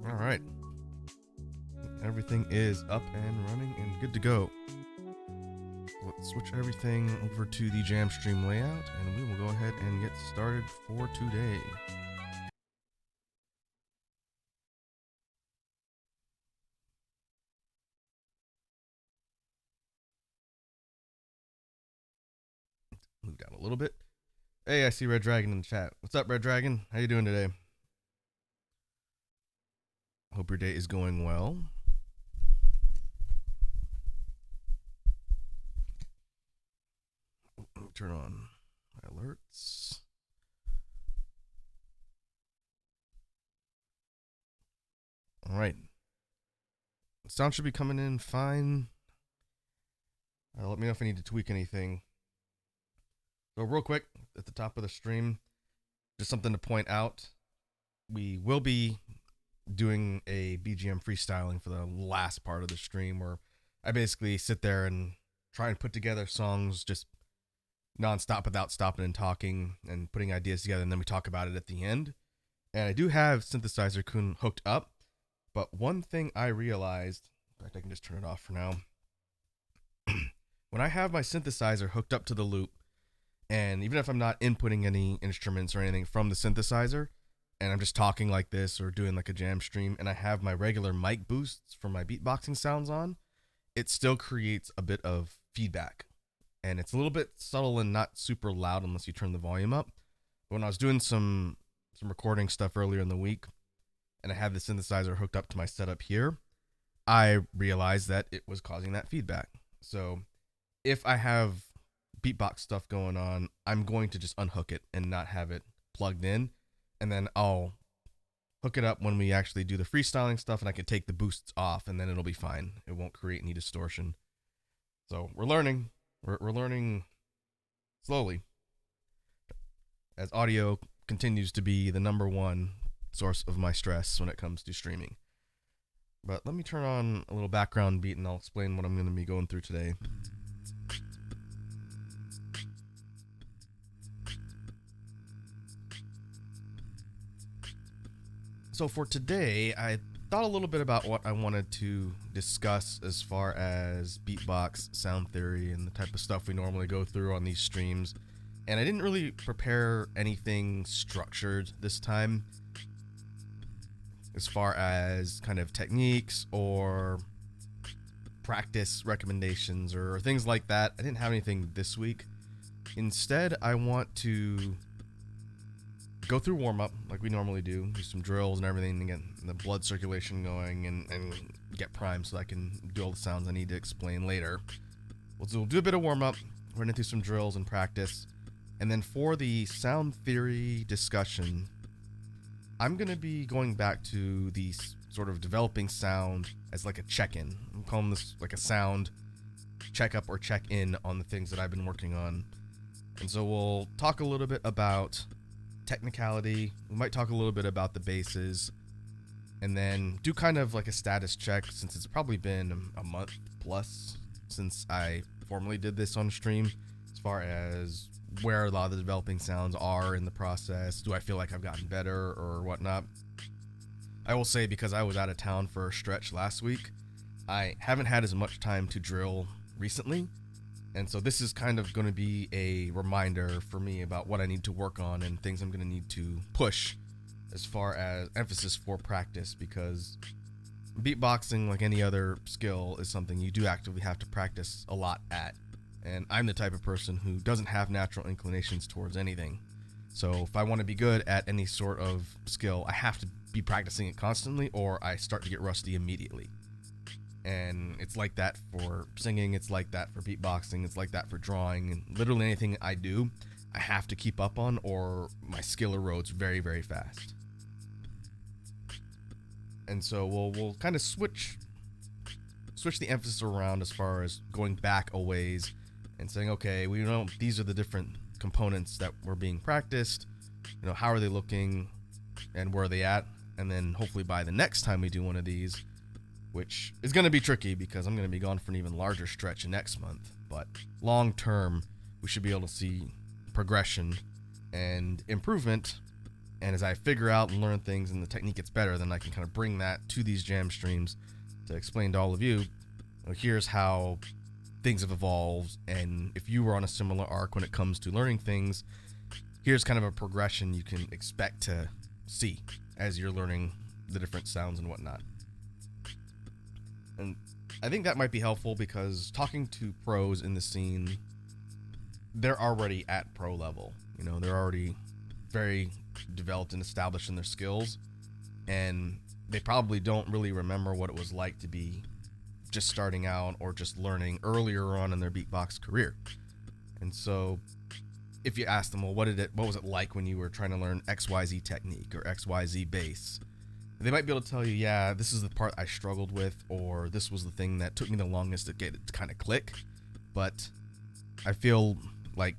All right. Everything is up and running and good to go. Let's switch everything over to the jam stream layout and we will go ahead and get started for today. Move down a little bit. Hey, I see Red Dragon in the chat. What's up, Red Dragon? How you doing today? Hope your day is going well. Turn on my alerts. All right. Sound should be coming in fine. Let me know if I need to tweak anything. So real quick, at the top of the stream, just something to point out. We will be doing a BGM freestyling for the last part of the stream where I basically sit there and try and put together songs just nonstop without stopping and talking and putting ideas together, and then we talk about it at the end. And I do have Synthesizer Kun hooked up, but one thing I realized, in fact, I can just turn it off for now. When I have my synthesizer hooked up to the loop, and even if I'm not inputting any instruments or anything from the synthesizer, and I'm just talking like this or doing like a jam stream, and I have my regular mic boosts for my beatboxing sounds on, it still creates a bit of feedback. And it's a little bit subtle and not super loud unless you turn the volume up. But when I was doing some recording stuff earlier in the week, and I had the synthesizer hooked up to my setup here, I realized that it was causing that feedback. So if I have beatbox stuff going on, I'm going to just unhook it and not have it plugged in. And then I'll hook it up when we actually do the freestyling stuff, and I can take the boosts off, and then it'll be fine. It won't create any distortion. So we're learning. We're learning slowly as audio continues to be the number one source of my stress when it comes to streaming. But let me turn on a little background beat and I'll explain what I'm going to be going through today. So for today, I thought a little bit about what I wanted to discuss as far as beatbox, sound theory, and the type of stuff we normally go through on these streams. And I didn't really prepare anything structured this time as far as kind of techniques or practice recommendations or things like that. I didn't have anything this week. Instead, I want to go through warm-up like we normally do some drills and everything to get the blood circulation going and get primed so I can do all the sounds I need to explain later. We'll do a bit of warm-up, run into some drills and practice, and then for the sound theory discussion, I'm going to be going back to the sort of developing sound as like a check-in. I'm calling this like a sound checkup or check-in on the things that I've been working on. And so we'll talk a little bit about technicality. We might talk a little bit about the basses, and then do kind of like a status check since it's probably been a month plus since I formally did this on stream, as far as where a lot of the developing sounds are in the process. Do I feel like I've gotten better or whatnot? I will say, because I was out of town for a stretch last week, I haven't had as much time to drill recently. And so this is kind of going to be a reminder for me about what I need to work on and things I'm going to need to push as far as emphasis for practice, because beatboxing, like any other skill, is something you do actively have to practice a lot at. And I'm the type of person who doesn't have natural inclinations towards anything. So if I want to be good at any sort of skill, I have to be practicing it constantly, or I start to get rusty immediately. And it's like that for singing, it's like that for beatboxing, it's like that for drawing, and literally anything I do, I have to keep up on, or my skill erodes very, very fast. And so we'll kind of switch the emphasis around as far as going back a ways and saying, okay, we know these are the different components that were being practiced, how are they looking and where are they at, and then hopefully by the next time we do one of these, which is going to be tricky because I'm going to be gone for an even larger stretch next month. But long term, we should be able to see progression and improvement And as I figure out and learn things and the technique gets better, then I can kind of bring that to these jam streams to explain to all of you, here's how things have evolved. And if you were on a similar arc when it comes to learning things, here's kind of a progression you can expect to see as you're learning the different sounds and whatnot. And I think that might be helpful because talking to pros in the scene, they're already at pro level. They're already very developed and established in their skills, and they probably don't really remember what it was like to be just starting out or just learning earlier on in their beatbox career. And so if you ask them, well, what was it like when you were trying to learn XYZ technique or XYZ bass, they might be able to tell you, yeah, this is the part I struggled with, or this was the thing that took me the longest to get it to kind of click. But I feel like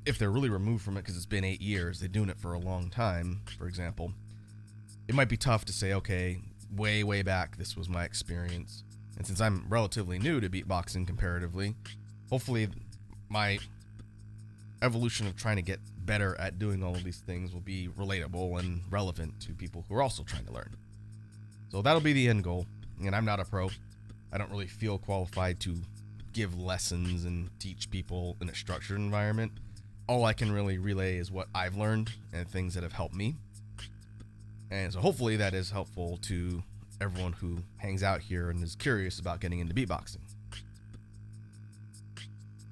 if they're really removed from it because it's been 8 years, they're doing it for a long time, for example, it might be tough to say, okay, way back, this was my experience. And since I'm relatively new to beatboxing comparatively, hopefully my evolution of trying to get better at doing all of these things will be relatable and relevant to people who are also trying to learn. So that'll be the end goal. And I'm not a pro. I don't really feel qualified to give lessons and teach people in a structured environment. All I can really relay is what I've learned and things that have helped me. And so hopefully that is helpful to everyone who hangs out here and is curious about getting into beatboxing.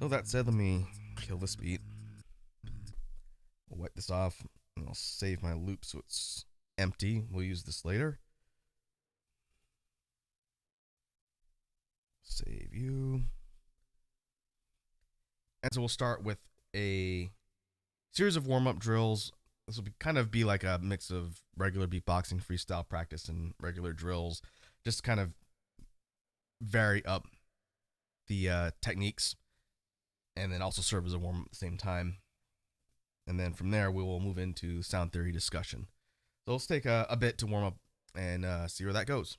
So that said, let me kill this beat. We'll wipe this off and I'll save my loop so it's empty. We'll use this later. Save you. And so we'll start with a series of warm-up drills. This will kind of be like a mix of regular beatboxing, freestyle practice, and regular drills. Just kind of vary up the techniques and then also serve as a warm-up at the same time. And then from there, we will move into sound theory discussion. So let's take a bit to warm up and see where that goes.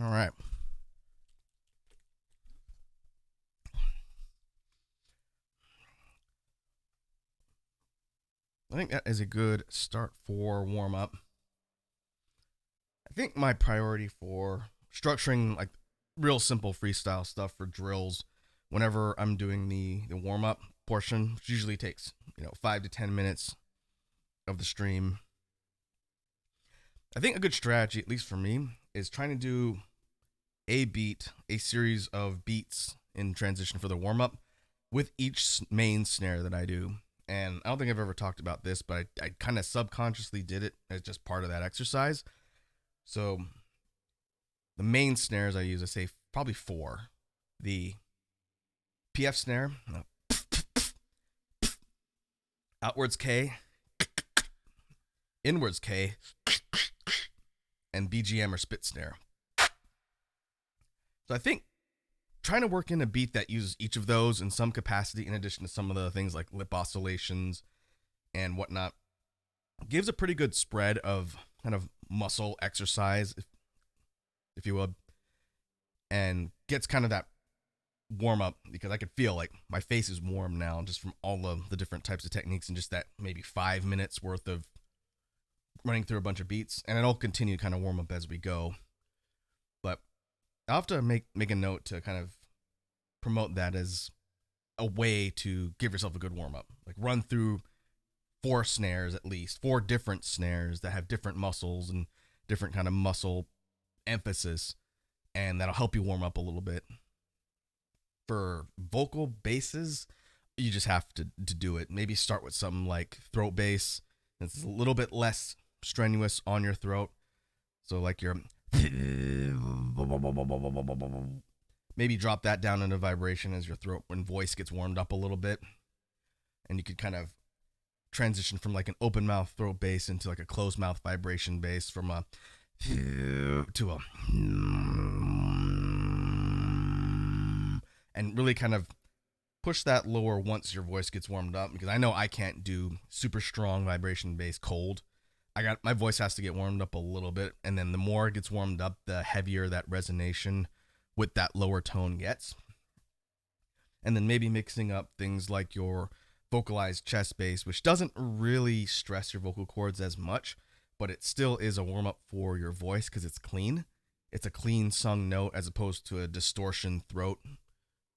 All right. I think that is a good start for warm up. I think my priority for structuring like real simple freestyle stuff for drills whenever I'm doing the warm up portion, which usually takes, 5 to 10 minutes of the stream. I think a good strategy, at least for me, is trying to do a beat, a series of beats in transition for the warm up with each main snare that I do. And I don't think I've ever talked about this, but I kind of subconsciously did it as just part of that exercise. So the main snares I use, I say probably 4. The PF snare, outwards K, inwards K, and BGM or spit snare. So I think trying to work in a beat that uses each of those in some capacity, in addition to some of the things like lip oscillations and whatnot, gives a pretty good spread of kind of muscle exercise, if you will, and gets kind of that warm up, because I could feel like my face is warm now just from all of the different types of techniques and just that maybe 5 minutes worth of running through a bunch of beats, and it'll continue to kind of warm up as we go. But I'll have to make a note to kind of promote that as a way to give yourself a good warm up. Like run through 4 snares, at least 4 different snares that have different muscles and different kind of muscle emphasis, and that'll help you warm up a little bit. For vocal basses, you just have to do it. Maybe start with something like throat bass. It's a little bit less strenuous on your throat. So like your maybe drop that down into vibration as your throat and voice gets warmed up a little bit. And you could kind of transition from like an open mouth throat bass into like a closed mouth vibration bass from a to a, and really kind of push that lower once your voice gets warmed up, because I know I can't do super strong vibration bass cold. My voice has to get warmed up a little bit, and then the more it gets warmed up, the heavier that resonation with that lower tone gets. And then maybe mixing up things like your vocalized chest bass, which doesn't really stress your vocal cords as much, but it still is a warm-up for your voice because it's clean. It's a clean sung note as opposed to a distortion throat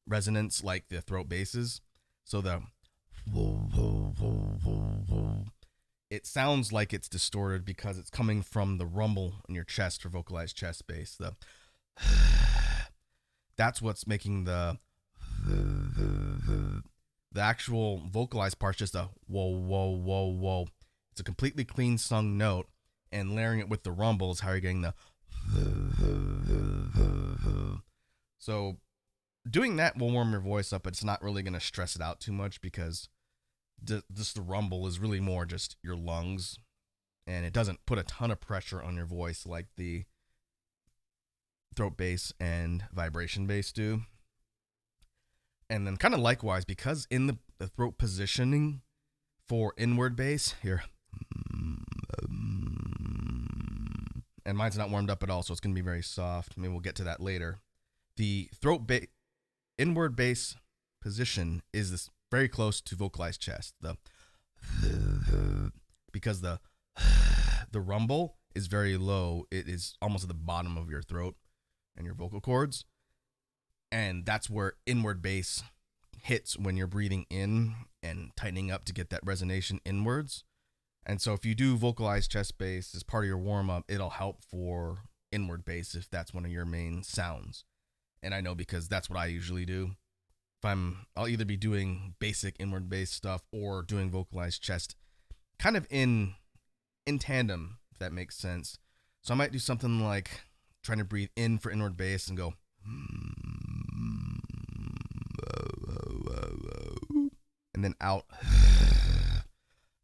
resonance like the throat basses. So it sounds like it's distorted because it's coming from the rumble in your chest for vocalized chest bass. That's what's making the actual vocalized part's just a whoa, whoa, whoa, whoa. It's a completely clean sung note, and layering it with the rumble is how you're getting the. So doing that will warm your voice up, but it's not really going to stress it out too much, because just the rumble is really more just your lungs, and it doesn't put a ton of pressure on your voice like the throat bass and vibration bass do. And then kind of likewise, because in the throat positioning for inward bass here, and mine's not warmed up at all, so it's going to be very soft. Maybe we'll get to that later. The inward bass position is this very close to vocalized chest. Because the rumble is very low. It is almost at the bottom of your throat and your vocal cords. And that's where inward bass hits when you're breathing in and tightening up to get that resonation inwards. And so if you do vocalized chest bass as part of your warm-up, it'll help for inward bass if that's one of your main sounds. And I know because that's what I usually do. I'll either be doing basic inward bass stuff or doing vocalized chest kind of in tandem, if that makes sense. So I might do something like trying to breathe in for inward bass and go and then out,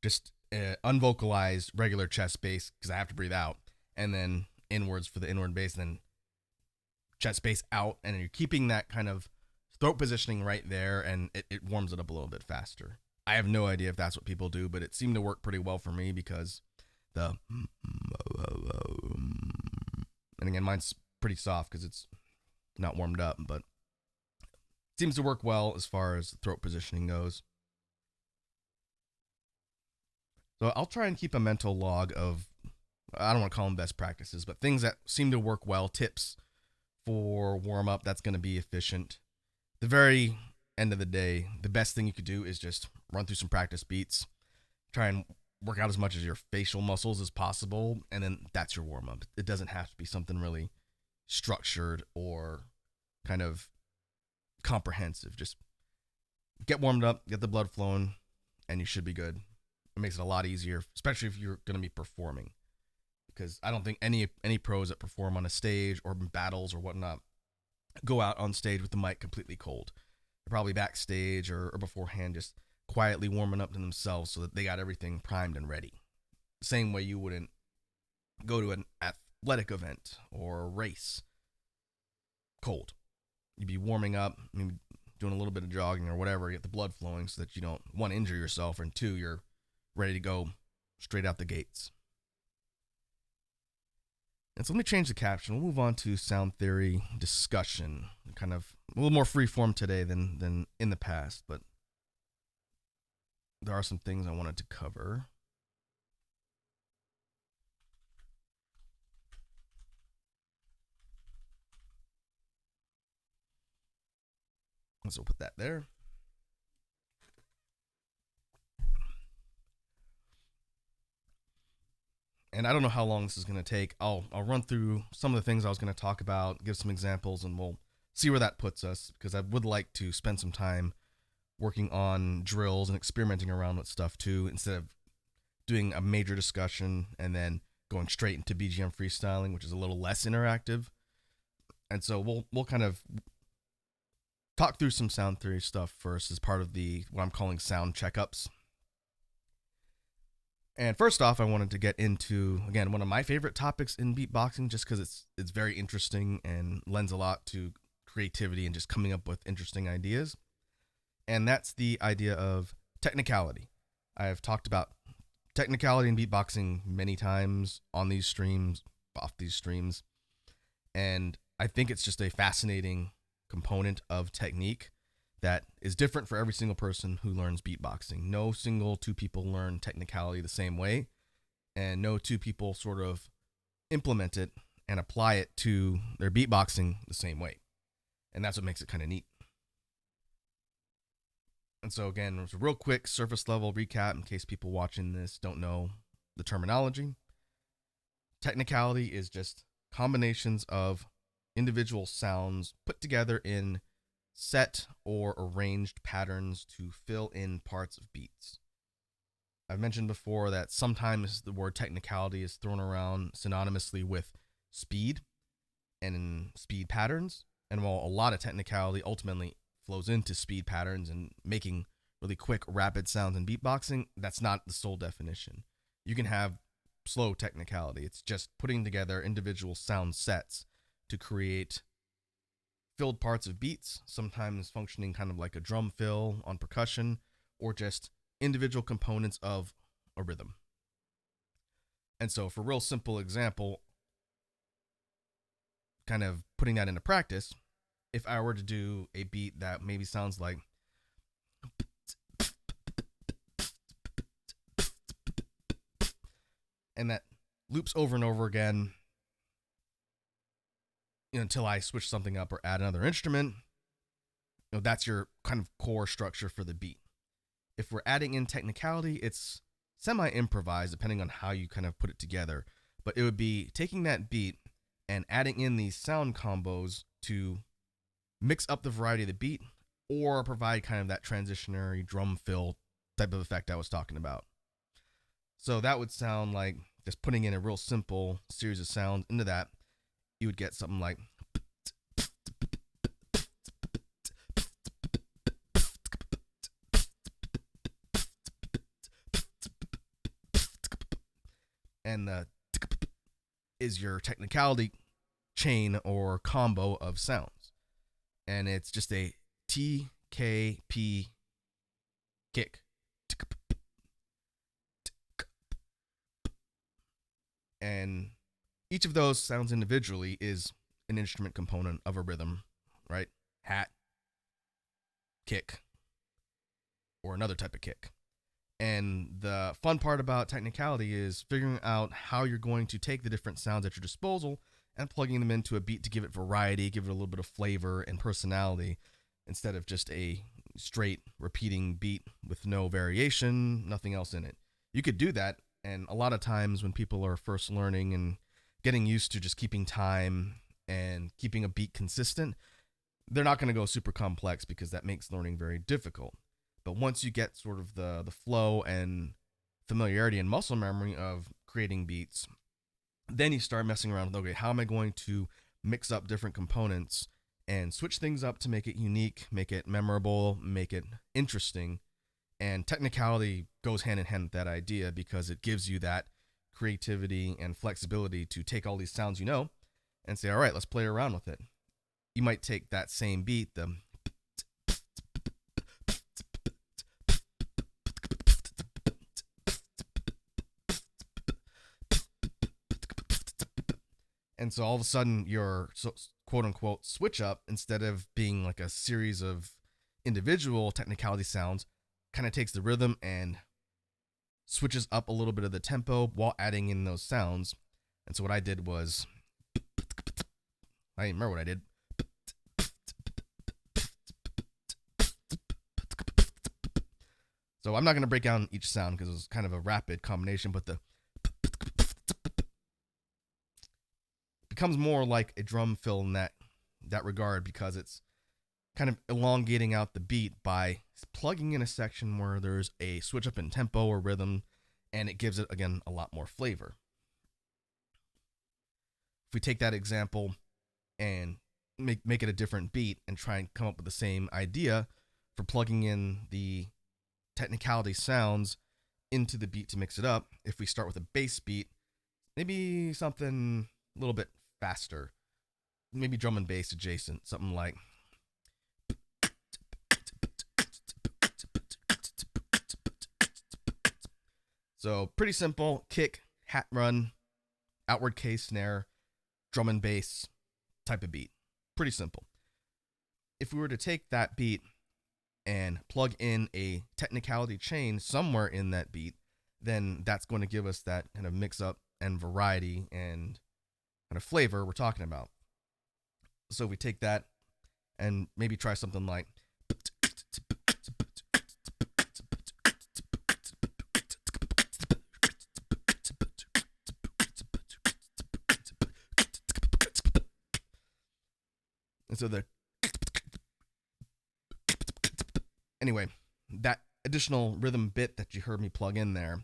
just unvocalized regular chest bass because I have to breathe out, and then inwards for the inward bass, and then chest bass out, and you're keeping that kind of throat positioning right there, and it warms it up a little bit faster. I have no idea if that's what people do, but it seemed to work pretty well for me because and again, mine's pretty soft because it's not warmed up, but it seems to work well as far as throat positioning goes. So I'll try and keep a mental log of, I don't want to call them best practices, but things that seem to work well, tips for warm up that's going to be efficient. The very end of the day, the best thing you could do is just run through some practice beats, try and work out as much of your facial muscles as possible, and then that's your warm up. It doesn't have to be something really structured or kind of comprehensive. Just get warmed up, get the blood flowing, and you should be good. It makes it a lot easier, especially if you're going to be performing, because I don't think any pros that perform on a stage or battles or whatnot go out on stage with the mic completely cold. They're probably backstage or beforehand just quietly warming up to themselves so that they got everything primed and ready. Same way you wouldn't go to an athletic event or a race cold. You'd be warming up, maybe doing a little bit of jogging or whatever, get the blood flowing so that you don't, one, injure yourself, and two, you're ready to go straight out the gates. And so let me change the caption. We'll move on to sound theory discussion. Kind of a little more freeform today than in the past, but there are some things I wanted to cover. So we'll put that there. And I don't know how long this is going to take. I'll run through some of the things I was going to talk about, give some examples, and we'll see where that puts us, because I would like to spend some time working on drills and experimenting around with stuff too, instead of doing a major discussion and then going straight into BGM freestyling, which is a little less interactive. And so we'll kind of talk through some sound theory stuff first as part of what I'm calling sound checkups. And first off, I wanted to get into, again, one of my favorite topics in beatboxing, just because it's very interesting and lends a lot to creativity and just coming up with interesting ideas. And that's the idea of technicality. I've talked about technicality in beatboxing many times on these streams, off these streams. And I think it's just a fascinating component of technique that is different for every single person who learns beatboxing. No single two people learn technicality the same way, and no two people sort of implement it and apply it to their beatboxing the same way. And that's what makes it kind of neat. And so again, it's a real quick surface level recap in case people watching this don't know the terminology. Technicality is just combinations of individual sounds put together in set or arranged patterns to fill in parts of beats. I've mentioned before that sometimes the word technicality is thrown around synonymously with speed and speed patterns. And while a lot of technicality ultimately flows into speed patterns and making really quick, rapid sounds in beatboxing, that's not the sole definition. You can have slow technicality. It's just putting together individual sound sets to create filled parts of beats, sometimes functioning kind of like a drum fill on percussion, or just individual components of a rhythm. And so for a real simple example, kind of putting that into practice, if I were to do a beat that maybe sounds like, and that loops over and over again, until I switch something up or add another instrument, that's your kind of core structure for the beat. If we're adding in technicality, it's semi-improvised depending on how you kind of put it together. But it would be taking that beat and adding in these sound combos to mix up the variety of the beat or provide kind of that transitionary drum fill type of effect I was talking about. So that would sound like just putting in a real simple series of sounds into that. You would get something like, and the is your technicality chain or combo of sounds. And it's just a TKP kick. And each of those sounds individually is an instrument component of a rhythm, right? Hat, kick, or another type of kick. And the fun part about technicality is figuring out how you're going to take the different sounds at your disposal and plugging them into a beat to give it variety, give it a little bit of flavor and personality, instead of just a straight repeating beat with no variation, nothing else in it. You could do that, and a lot of times when people are first learning and getting used to just keeping time and keeping a beat consistent, they're not going to go super complex because that makes learning very difficult. But once you get sort of the flow and familiarity and muscle memory of creating beats, then you start messing around with, okay, how am I going to mix up different components and switch things up to make it unique, make it memorable, make it interesting. And technicality goes hand in hand with that idea because it gives you that creativity and flexibility to take all these sounds and say, all right, let's play around with it. You might take that same beat, and so all of a sudden your quote unquote switch up, instead of being like a series of individual technicality sounds, kind of takes the rhythm and switches up a little bit of the tempo while adding in those sounds. And so what I did was, I don't even remember what I did. So I'm not going to break down each sound because it was kind of a rapid combination, but the becomes more like a drum fill in that regard, because it's kind of elongating out the beat by plugging in a section where there's a switch up in tempo or rhythm, and it gives it, again, a lot more flavor. If we take that example and make it a different beat and try and come up with the same idea for plugging in the technicality sounds into the beat to mix it up, if we start with a bass beat, maybe something a little bit faster, maybe drum and bass adjacent, something like, so pretty simple: kick, hat run, outward K snare, drum and bass type of beat. Pretty simple. If we were to take that beat and plug in a technicality chain somewhere in that beat, then that's going to give us that kind of mix up and variety and kind of flavor we're talking about. So we take that and maybe try something like, and so anyway, that additional rhythm bit that you heard me plug in there,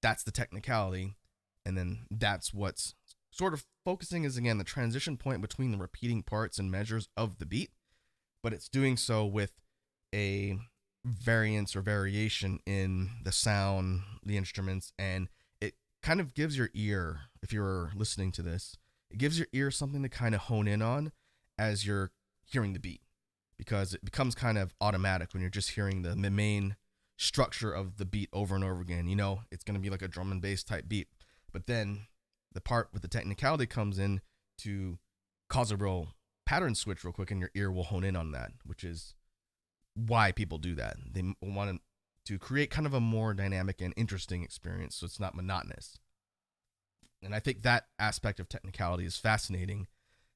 that's the technicality. And then that's what's sort of focusing is, again, the transition point between the repeating parts and measures of the beat, but it's doing so with a variance or variation in the sound, the instruments, and it kind of gives your ear, if you're listening to this, it gives your ear something to kind of hone in on as you're hearing the beat, because it becomes kind of automatic when you're just hearing the main structure of the beat over and over again. It's going to be like a drum and bass type beat, but then the part with the technicality comes in to cause a real pattern switch real quick and your ear will hone in on that, which is why people do that. They want to create kind of a more dynamic and interesting experience so it's not monotonous. And I think that aspect of technicality is fascinating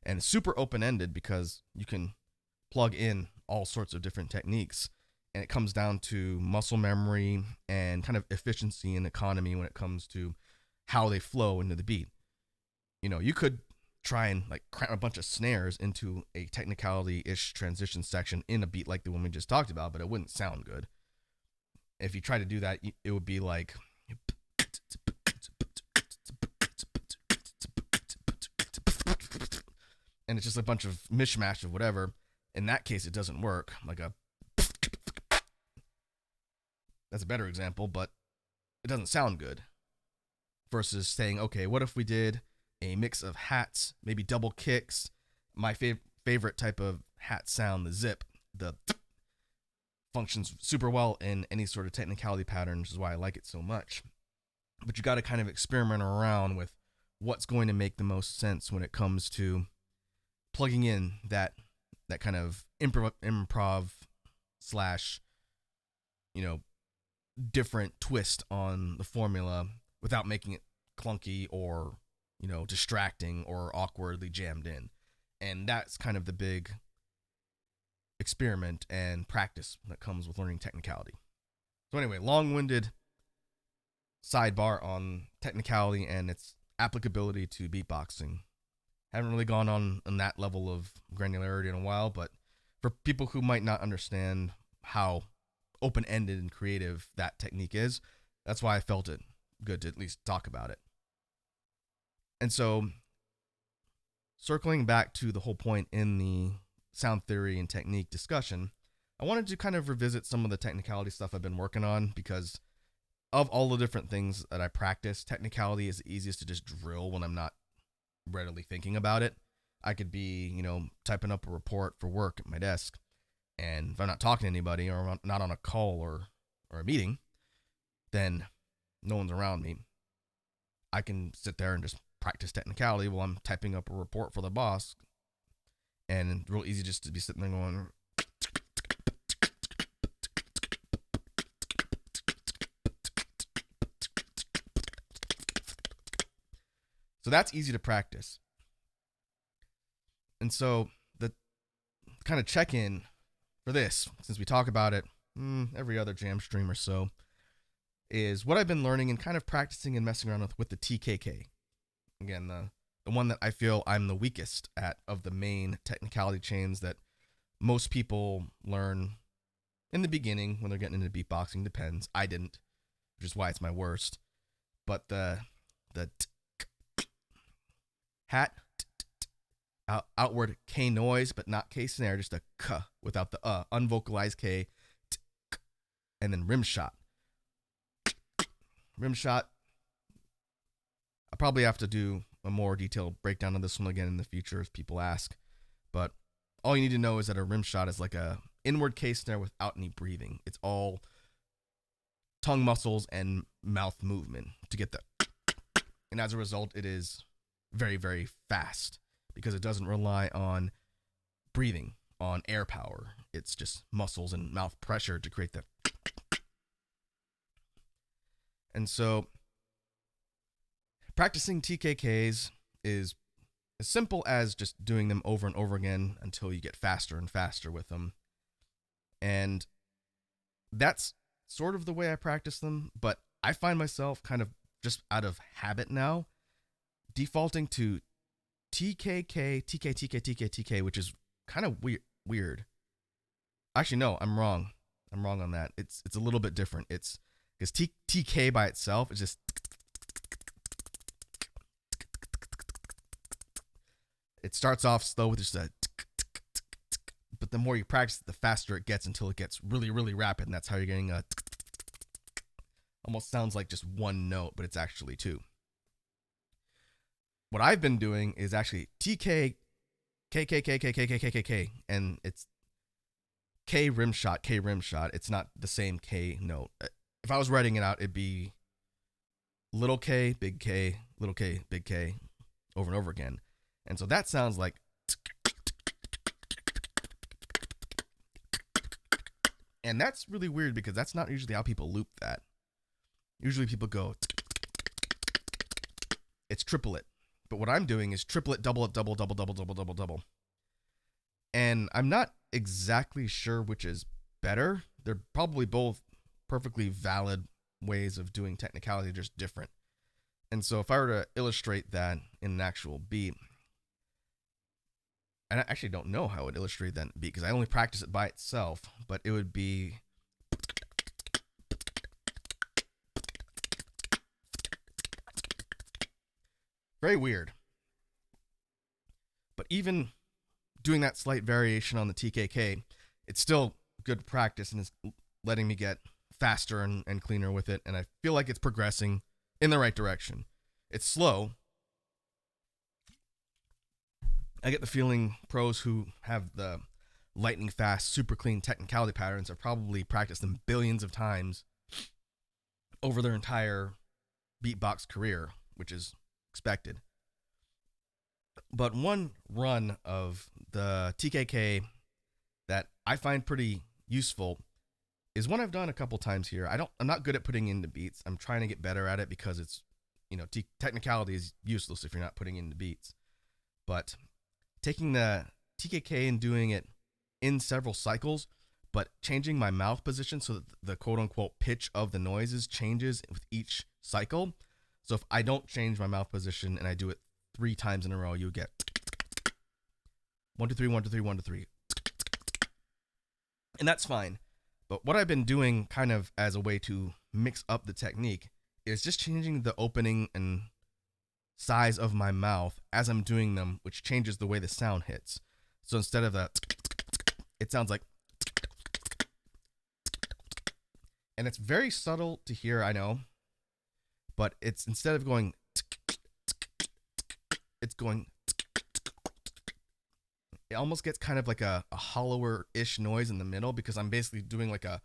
and super open-ended because you can plug in all sorts of different techniques, and it comes down to muscle memory and kind of efficiency and economy when it comes to how they flow into the beat. You know, you could try and like cram a bunch of snares into a technicality-ish transition section in a beat like the one we just talked about, but it wouldn't sound good. If you try to do that, it would be like, and it's just a bunch of mishmash of whatever. In that case, it doesn't work. Like that's a better example, but it doesn't sound good. Versus saying, okay, what if we did a mix of hats, maybe double kicks, my favorite type of hat sound, the zip, the functions super well in any sort of technicality pattern, which is why I like it so much. But you got to kind of experiment around with what's going to make the most sense when it comes to plugging in that kind of improv slash, you know, different twist on the formula without making it clunky or, you know, distracting or awkwardly jammed in. And that's kind of the big experiment and practice that comes with learning technicality. So anyway, long-winded sidebar on technicality and its applicability to beatboxing. Haven't really gone on that level of granularity in a while, but for people who might not understand how open-ended and creative that technique is, that's why I felt it good to at least talk about it. And so, circling back to the whole point in the sound theory and technique discussion, I wanted to kind of revisit some of the technicality stuff I've been working on, because of all the different things that I practice, technicality is the easiest to just drill when I'm not readily thinking about it. I could be, you know, typing up a report for work at my desk, and if I'm not talking to anybody or I'm not on a call or a meeting, then no one's around me. I can sit there and just practice technicality while I'm typing up a report for the boss, and it's real easy just to be sitting there going, so that's easy to practice. And so the kind of check-in for this, since we talk about it every other jam stream or so, is what I've been learning and kind of practicing and messing around with the TKK. Again, the one that I feel I'm the weakest at of the main technicality chains that most people learn in the beginning when they're getting into beatboxing. Depends. I didn't, which is why it's my worst. But the hat, outward K noise, but not K snare, just a K without the unvocalized K, and then rim shot. Rim shot, I'll probably have to do a more detailed breakdown of this one again in the future if people ask. But all you need to know is that a rim shot is like a inward K snare without any breathing. It's all tongue muscles and mouth movement to get the, and as a result, it is very, very fast because it doesn't rely on breathing, on air power. It's just muscles and mouth pressure to create the. And so practicing TKKs is as simple as just doing them over and over again until you get faster and faster with them. And that's sort of the way I practice them, but I find myself kind of just out of habit now defaulting to TK, which is kind of weird. Actually, no, I'm wrong. I'm wrong on that. It's a little bit different. It's because TK by itself is just, it starts off slow with just a, but the more you practice it, the faster it gets until it gets really, really rapid, and that's how you're getting a, almost sounds like just one note, but it's actually two. What I've been doing is actually TK, K, and it's K rim shot. It's not the same K note. If I was writing it out, it'd be little K, big K, little K, big K, over and over again. And so that sounds like, And that's really weird because that's not usually how people loop that. Usually people go, it's triplet. But what I'm doing is triplet, double it, double, double, double, double, double, double. And I'm not exactly sure which is better. They're probably both perfectly valid ways of doing technicality, just different. And so if I were to illustrate that in an actual beat, and I actually don't know how I would illustrate that in a beat because I only practice it by itself, but it would be very weird. But even doing that slight variation on the TKK, it's still good practice and it's letting me get faster and cleaner with it. And I feel like it's progressing in the right direction. It's slow. I get the feeling pros who have the lightning fast, super clean technicality patterns have probably practiced them billions of times over their entire beatbox career, which is expected. But one run of the TKK that I find pretty useful is one I've done a couple times here. I'm not good at putting into beats. I'm trying to get better at it because it's, technicality is useless if you're not putting into beats. But taking the TKK and doing it in several cycles, but changing my mouth position so that the quote unquote pitch of the noises changes with each cycle. So if I don't change my mouth position and I do it 3 times in a row, you get 1, 2, 3, 1, 2, 3, 1, 2, 3. And that's fine. But what I've been doing kind of as a way to mix up the technique is just changing the opening and size of my mouth as I'm doing them, which changes the way the sound hits. So instead of that, it sounds like, and it's very subtle to hear, I know, but it's instead of going, it's going, it almost gets kind of like a hollower-ish noise in the middle because I'm basically doing like a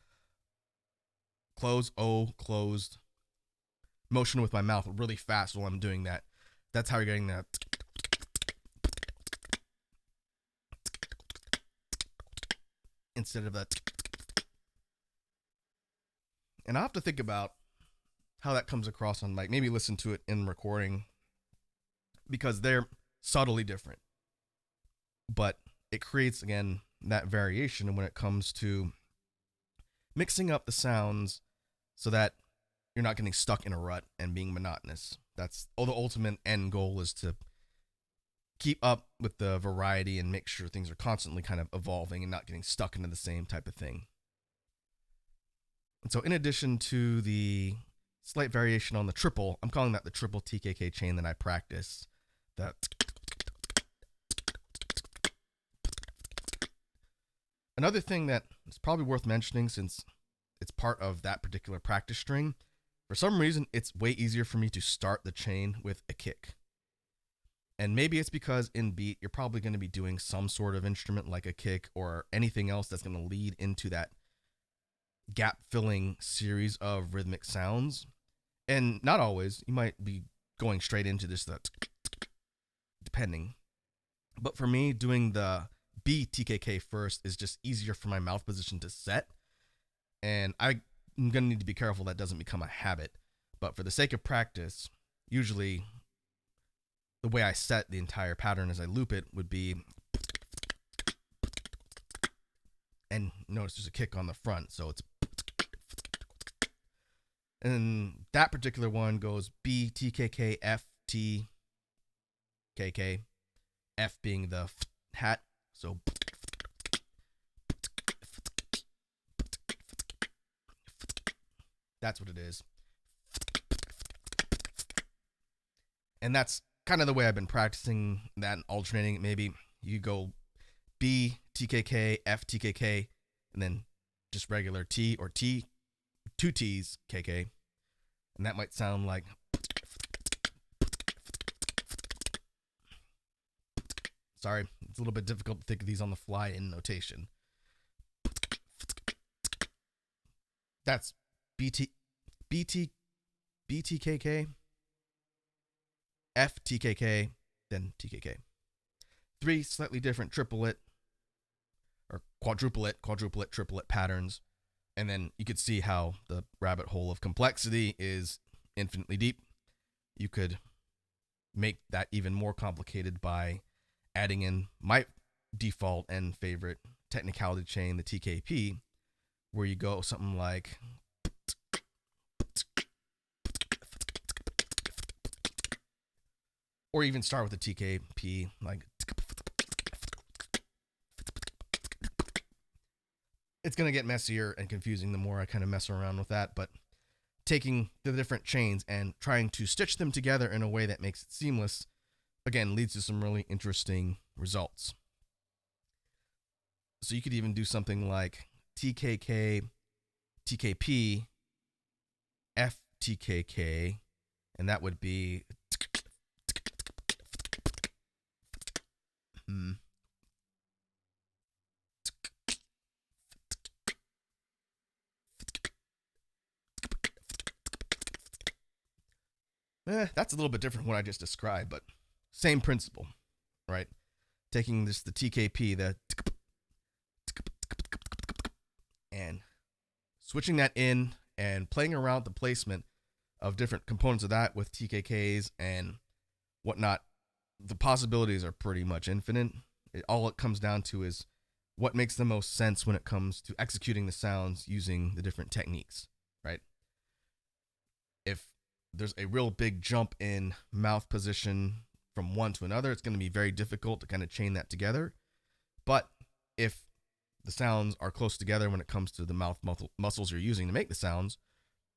closed motion with my mouth really fast while I'm doing that. That's how you're getting that. Instead of that. And I'll have to think about how that comes across on mic. Maybe listen to it in recording because they're subtly different. But it creates, again, that variation when it comes to mixing up the sounds so that you're not getting stuck in a rut and being monotonous. That's the ultimate end goal, is to keep up with the variety and make sure things are constantly kind of evolving and not getting stuck into the same type of thing. And so in addition to the slight variation on the triple, I'm calling that the triple TKK chain that I practice. That another thing that is probably worth mentioning, since it's part of that particular practice string, for some reason, it's way easier for me to start the chain with a kick. And maybe it's because in beat, you're probably going to be doing some sort of instrument like a kick or anything else that's going to lead into that gap-filling series of rhythmic sounds. And not always. You might be going straight into this, depending. But for me, doing the B TKK first is just easier for my mouth position to set. And I'm going to need to be careful that doesn't become a habit. But for the sake of practice, usually the way I set the entire pattern as I loop it would be, and notice there's a kick on the front, so it's, and that particular one goes B, TKK, F, T, KK, F being the hat, so that's what it is. And that's kind of the way I've been practicing that and alternating it. Maybe you go B, TKK, F, TKK, and then just regular T or T, 2 T's, KK. And that might sound like, sorry, it's a little bit difficult to think of these on the fly in notation. That's BTKK, FTKK, then TKK. 3 slightly different triplet or quadruplet, triplet patterns And then you could see how the rabbit hole of complexity is infinitely deep. You could make that even more complicated by adding in my default and favorite technicality chain, the TKP, where you go something like, or even start with the TKP, like, it's going to get messier and confusing the more I kind of mess around with that, but taking the different chains and trying to stitch them together in a way that makes it seamless, again, leads to some really interesting results. So you could even do something like TKK, TKP, FTKK, and that would be that's a little bit different from what I just described, but same principle, right? Taking this, the TKP, and switching that in and playing around with the placement of different components of that with TKKs and whatnot. The possibilities are pretty much infinite. All it comes down to is what makes the most sense when it comes to executing the sounds using the different techniques, right? If there's a real big jump in mouth position from one to another, it's going to be very difficult to kind of chain that together. But if the sounds are close together when it comes to the mouth muscles you're using to make the sounds,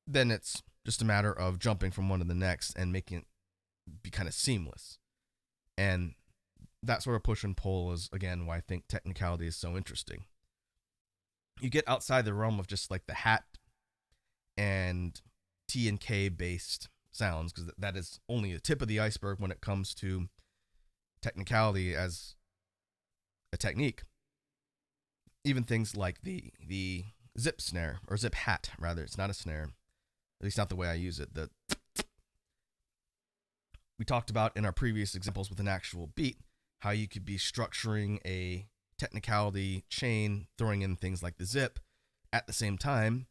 then it's just a matter of jumping from one to the next and making it be kind of seamless. And that sort of push and pull is, again, why I think technicality is so interesting. You get outside the realm of just like the hat and T and K based sounds, because that is only the tip of the iceberg when it comes to technicality as a technique. Even things like the zip snare, or zip hat rather, it's not a snare, at least not the way I use it. We talked about in our previous examples with an actual beat how you could be structuring a technicality chain, throwing in things like the zip at the same time,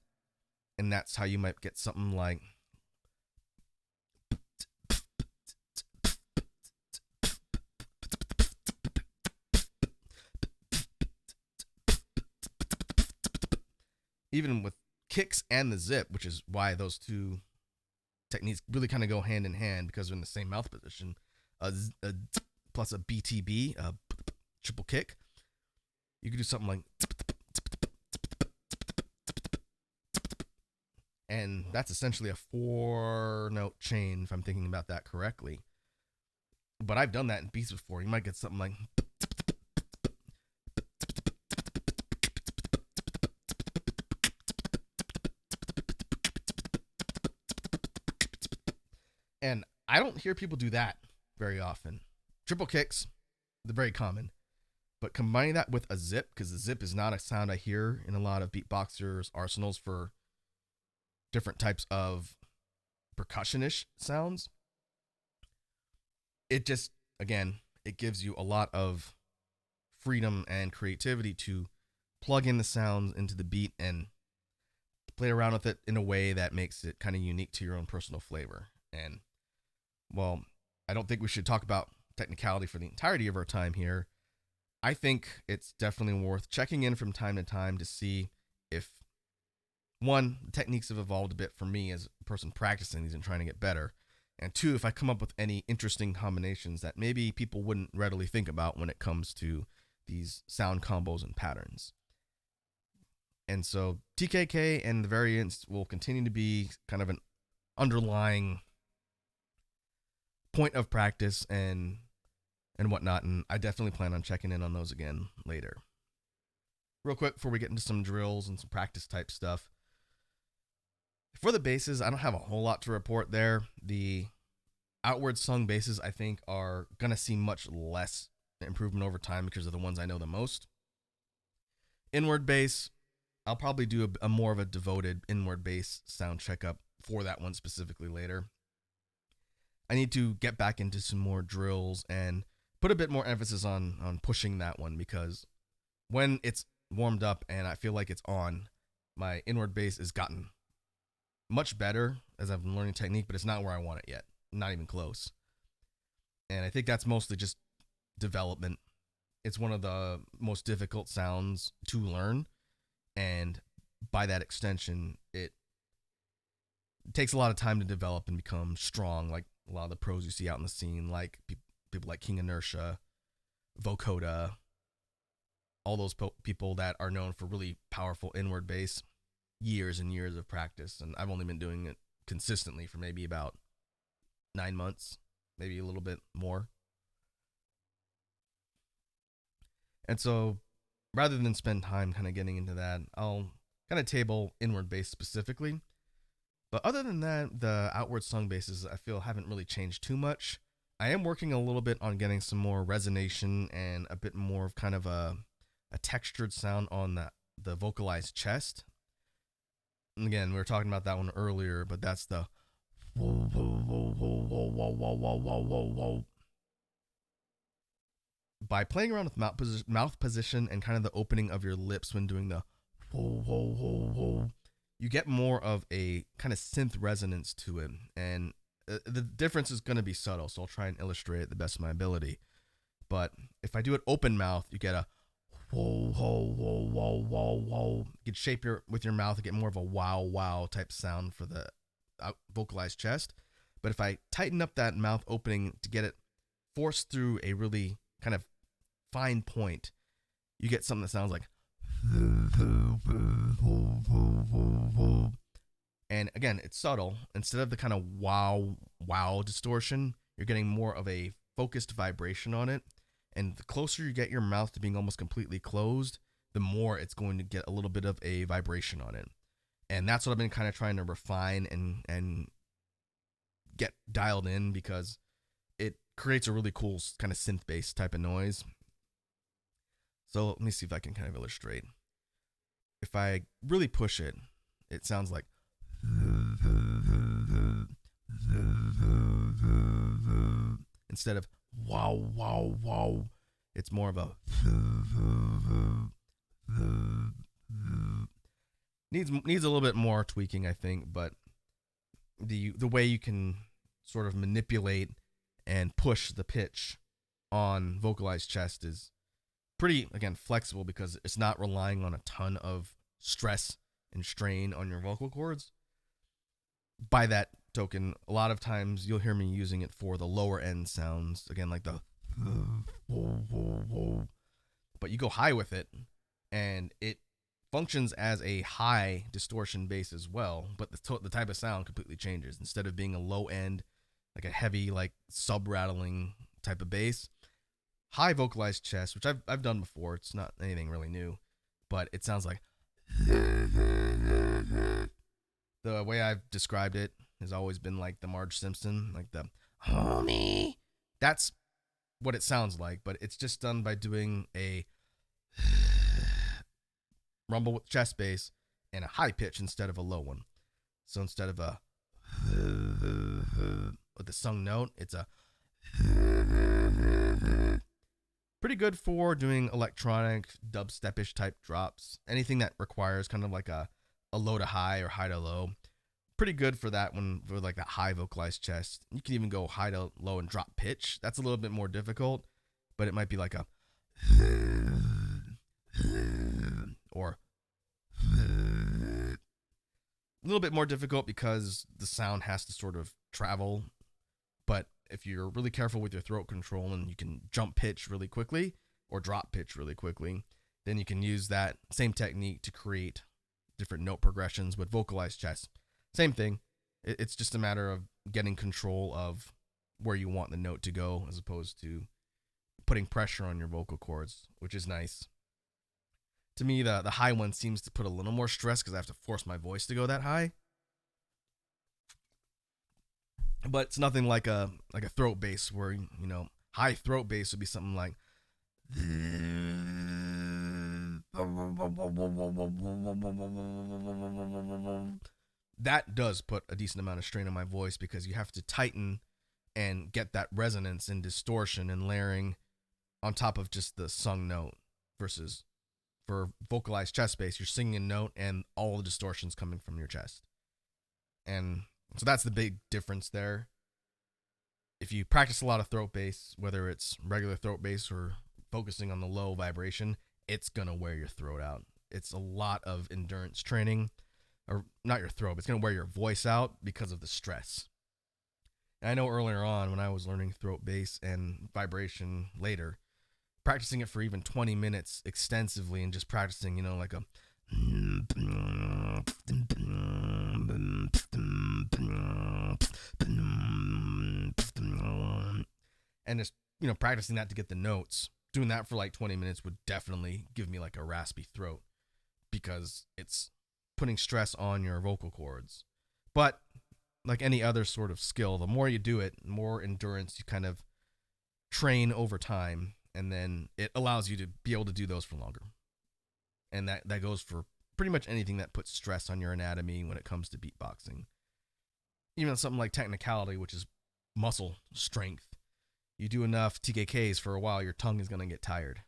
and that's how you might get something like even with kicks and the zip, which is why those two techniques really kind of go hand in hand because they're in the same mouth position. Plus a BTB, a triple kick. You could do something like, and that's essentially a 4-note chain if I'm thinking about that correctly. But I've done that in beats before. You might get something like, and I don't hear people do that very often. Triple kicks, they're very common. But combining that with a zip, because the zip is not a sound I hear in a lot of beatboxers' arsenals for different types of percussionish sounds, it just, again, it gives you a lot of freedom and creativity to plug in the sounds into the beat and play around with it in a way that makes it kind of unique to your own personal flavor. And, well, I don't think we should talk about technicality for the entirety of our time here. I think it's definitely worth checking in from time to time to see if, one, techniques have evolved a bit for me as a person practicing these and trying to get better, and two, if I come up with any interesting combinations that maybe people wouldn't readily think about when it comes to these sound combos and patterns. And so TKK and the variants will continue to be kind of an underlying point of practice and whatnot, and I definitely plan on checking in on those again later. Real quick before we get into some drills and some practice type stuff. For the basses, I don't have a whole lot to report there. The outward sung basses, I think, are going to see much less improvement over time because of the ones I know the most. Inward bass, I'll probably do a more of a devoted inward bass sound checkup for that one specifically later. I need to get back into some more drills and put a bit more emphasis on pushing that one, because when it's warmed up and I feel like it's on, my inward bass has gotten much better as I've been learning technique, but it's not where I want it yet. Not even close. And I think that's mostly just development. It's one of the most difficult sounds to learn, and by that extension, it takes a lot of time to develop and become strong, like a lot of the pros you see out in the scene, like people like King Inertia, Vocoder, all those people that are known for really powerful inward bass, years and years of practice. And I've only been doing it consistently for maybe about 9 months, maybe a little bit more. And so rather than spend time kind of getting into that, I'll kind of table inward bass specifically. But other than that, the outward sung basses I feel haven't really changed too much. I am working a little bit on getting some more resonation and a bit more of kind of a textured sound on the vocalized chest. And again, we were talking about that one earlier, but that's the by playing around with mouth position and kind of the opening of your lips when doing the you get more of a kind of synth resonance to it, and the difference is going to be subtle, so I'll try and illustrate it the best of my ability. But if I do it open mouth, you get a you can shape with your mouth to get more of a wow type sound for the vocalized chest. But if I tighten up that mouth opening to get it forced through a really kind of fine point, you get something that sounds like. And again, it's subtle. Instead of the kind of wow distortion, you're getting more of a focused vibration on it. And the closer you get your mouth to being almost completely closed, the more it's going to get a little bit of a vibration on it. And that's what I've been kind of trying to refine and get dialed in, because it creates a really cool kind of synth-based type of noise. So let me see if I can kind of illustrate. If I really push it, it sounds like. Instead of wow, it's more of a. Needs a little bit more tweaking, I think, but the way you can sort of manipulate and push the pitch on vocalized chest is pretty, again, flexible, because it's not relying on a ton of stress and strain on your vocal cords. By that token, a lot of times you'll hear me using it for the lower end sounds, again, like the but you go high with it and it functions as a high distortion bass as well, but the type of sound completely changes. Instead of being a low end, like a heavy, like sub rattling type of bass, high vocalized chest, which I've done before. It's not anything really new, but it sounds like. The way I've described it has always been like the Marge Simpson, like the homie. That's what it sounds like, but it's just done by doing a rumble with chest bass and a high pitch instead of a low one. So instead of a with the sung note, it's a pretty good for doing electronic dubstep-ish type drops. Anything that requires kind of like a low to high or high to low. Pretty good for that one, for like that high vocalized chest. You can even go high to low and drop pitch. That's a little bit more difficult, but it might be like a or a little bit more difficult because the sound has to sort of travel. But if you're really careful with your throat control and you can jump pitch really quickly or drop pitch really quickly, then you can use that same technique to create different note progressions with vocalized chest. Same thing. It's just a matter of getting control of where you want the note to go, as opposed to putting pressure on your vocal cords, which is nice. To me, the high one seems to put a little more stress because I have to force my voice to go that high. But it's nothing like a throat bass where, you know, high throat bass would be something like. That does put a decent amount of strain on my voice because you have to tighten and get that resonance and distortion and layering on top of just the sung note versus for vocalized chest bass, you're singing a note and all the distortions coming from your chest. And so that's the big difference there. If you practice a lot of throat bass, whether it's regular throat bass or focusing on the low vibration, it's going to wear your throat out. It's a lot of endurance training, or not your throat, but it's going to wear your voice out because of the stress. And I know earlier on when I was learning throat bass and vibration later, practicing it for even 20 minutes extensively and just practicing, like a and just, practicing that to get the notes. Doing that for like 20 minutes would definitely give me like a raspy throat because it's putting stress on your vocal cords. But like any other sort of skill, the more you do it, the more endurance you kind of train over time, and then it allows you to be able to do those for longer. And that goes for pretty much anything that puts stress on your anatomy when it comes to beatboxing. Even something like technicality, which is muscle strength. You do enough TKKs for a while, your tongue is going to get tired.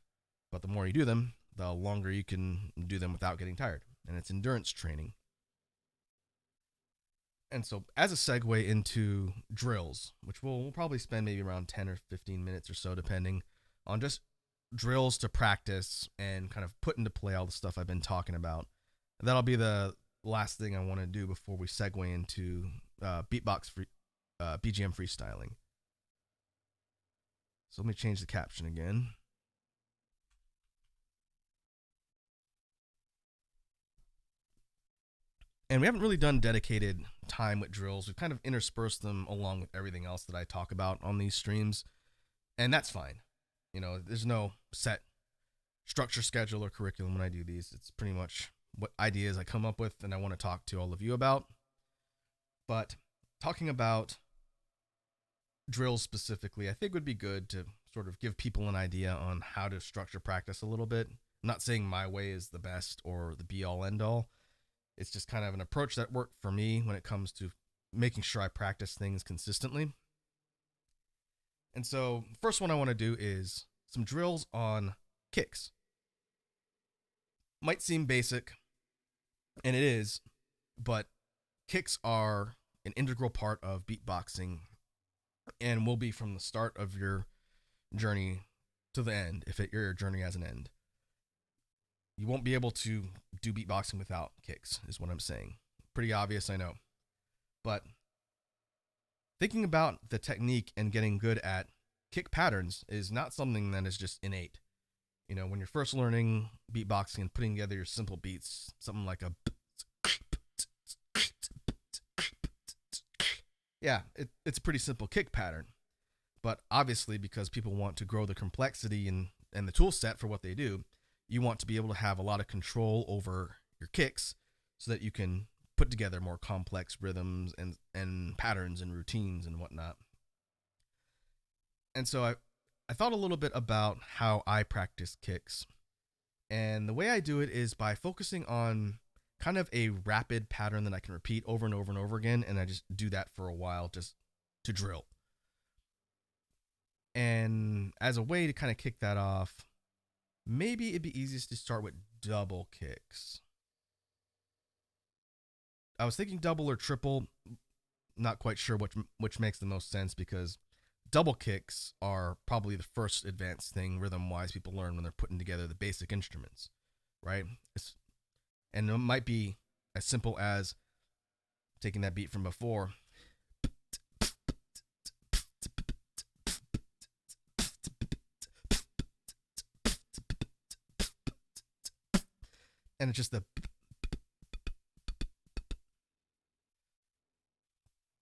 But the more you do them, the longer you can do them without getting tired. And it's endurance training. And so as a segue into drills, which we'll probably spend maybe around 10 or 15 minutes or so, depending on just drills to practice and kind of put into play all the stuff I've been talking about. That'll be the last thing I want to do before we segue into BGM freestyling. So let me change the caption again. And we haven't really done dedicated time with drills. We've kind of interspersed them along with everything else that I talk about on these streams. And that's fine. There's no set structure, schedule, or curriculum when I do these. It's pretty much what ideas I come up with and I want to talk to all of you about. But talking about drills specifically, I think would be good to sort of give people an idea on how to structure practice a little bit. I'm not saying my way is the best or the be-all, end-all. It's just kind of an approach that worked for me when it comes to making sure I practice things consistently. And so, first one I want to do is some drills on kicks. Might seem basic, and it is, but kicks are an integral part of beatboxing and will be from the start of your journey to the end, if your journey has an end. You won't be able to do beatboxing without kicks, is what I'm saying. Pretty obvious, I know. But thinking about the technique and getting good at kick patterns is not something that is just innate. When you're first learning beatboxing and putting together your simple beats, something like a it's a pretty simple kick pattern. But obviously, because people want to grow the complexity and the tool set for what they do, you want to be able to have a lot of control over your kicks so that you can put together more complex rhythms and patterns and routines and whatnot. And so I thought a little bit about how I practice kicks. And the way I do it is by focusing on kind of a rapid pattern that I can repeat over and over and over again. And I just do that for a while just to drill. And as a way to kind of kick that off, maybe it'd be easiest to start with double kicks. I was thinking double or triple, not quite sure which makes the most sense, because double kicks are probably the first advanced thing rhythm-wise people learn when they're putting together the basic instruments, right? And it might be as simple as taking that beat from before and it's just the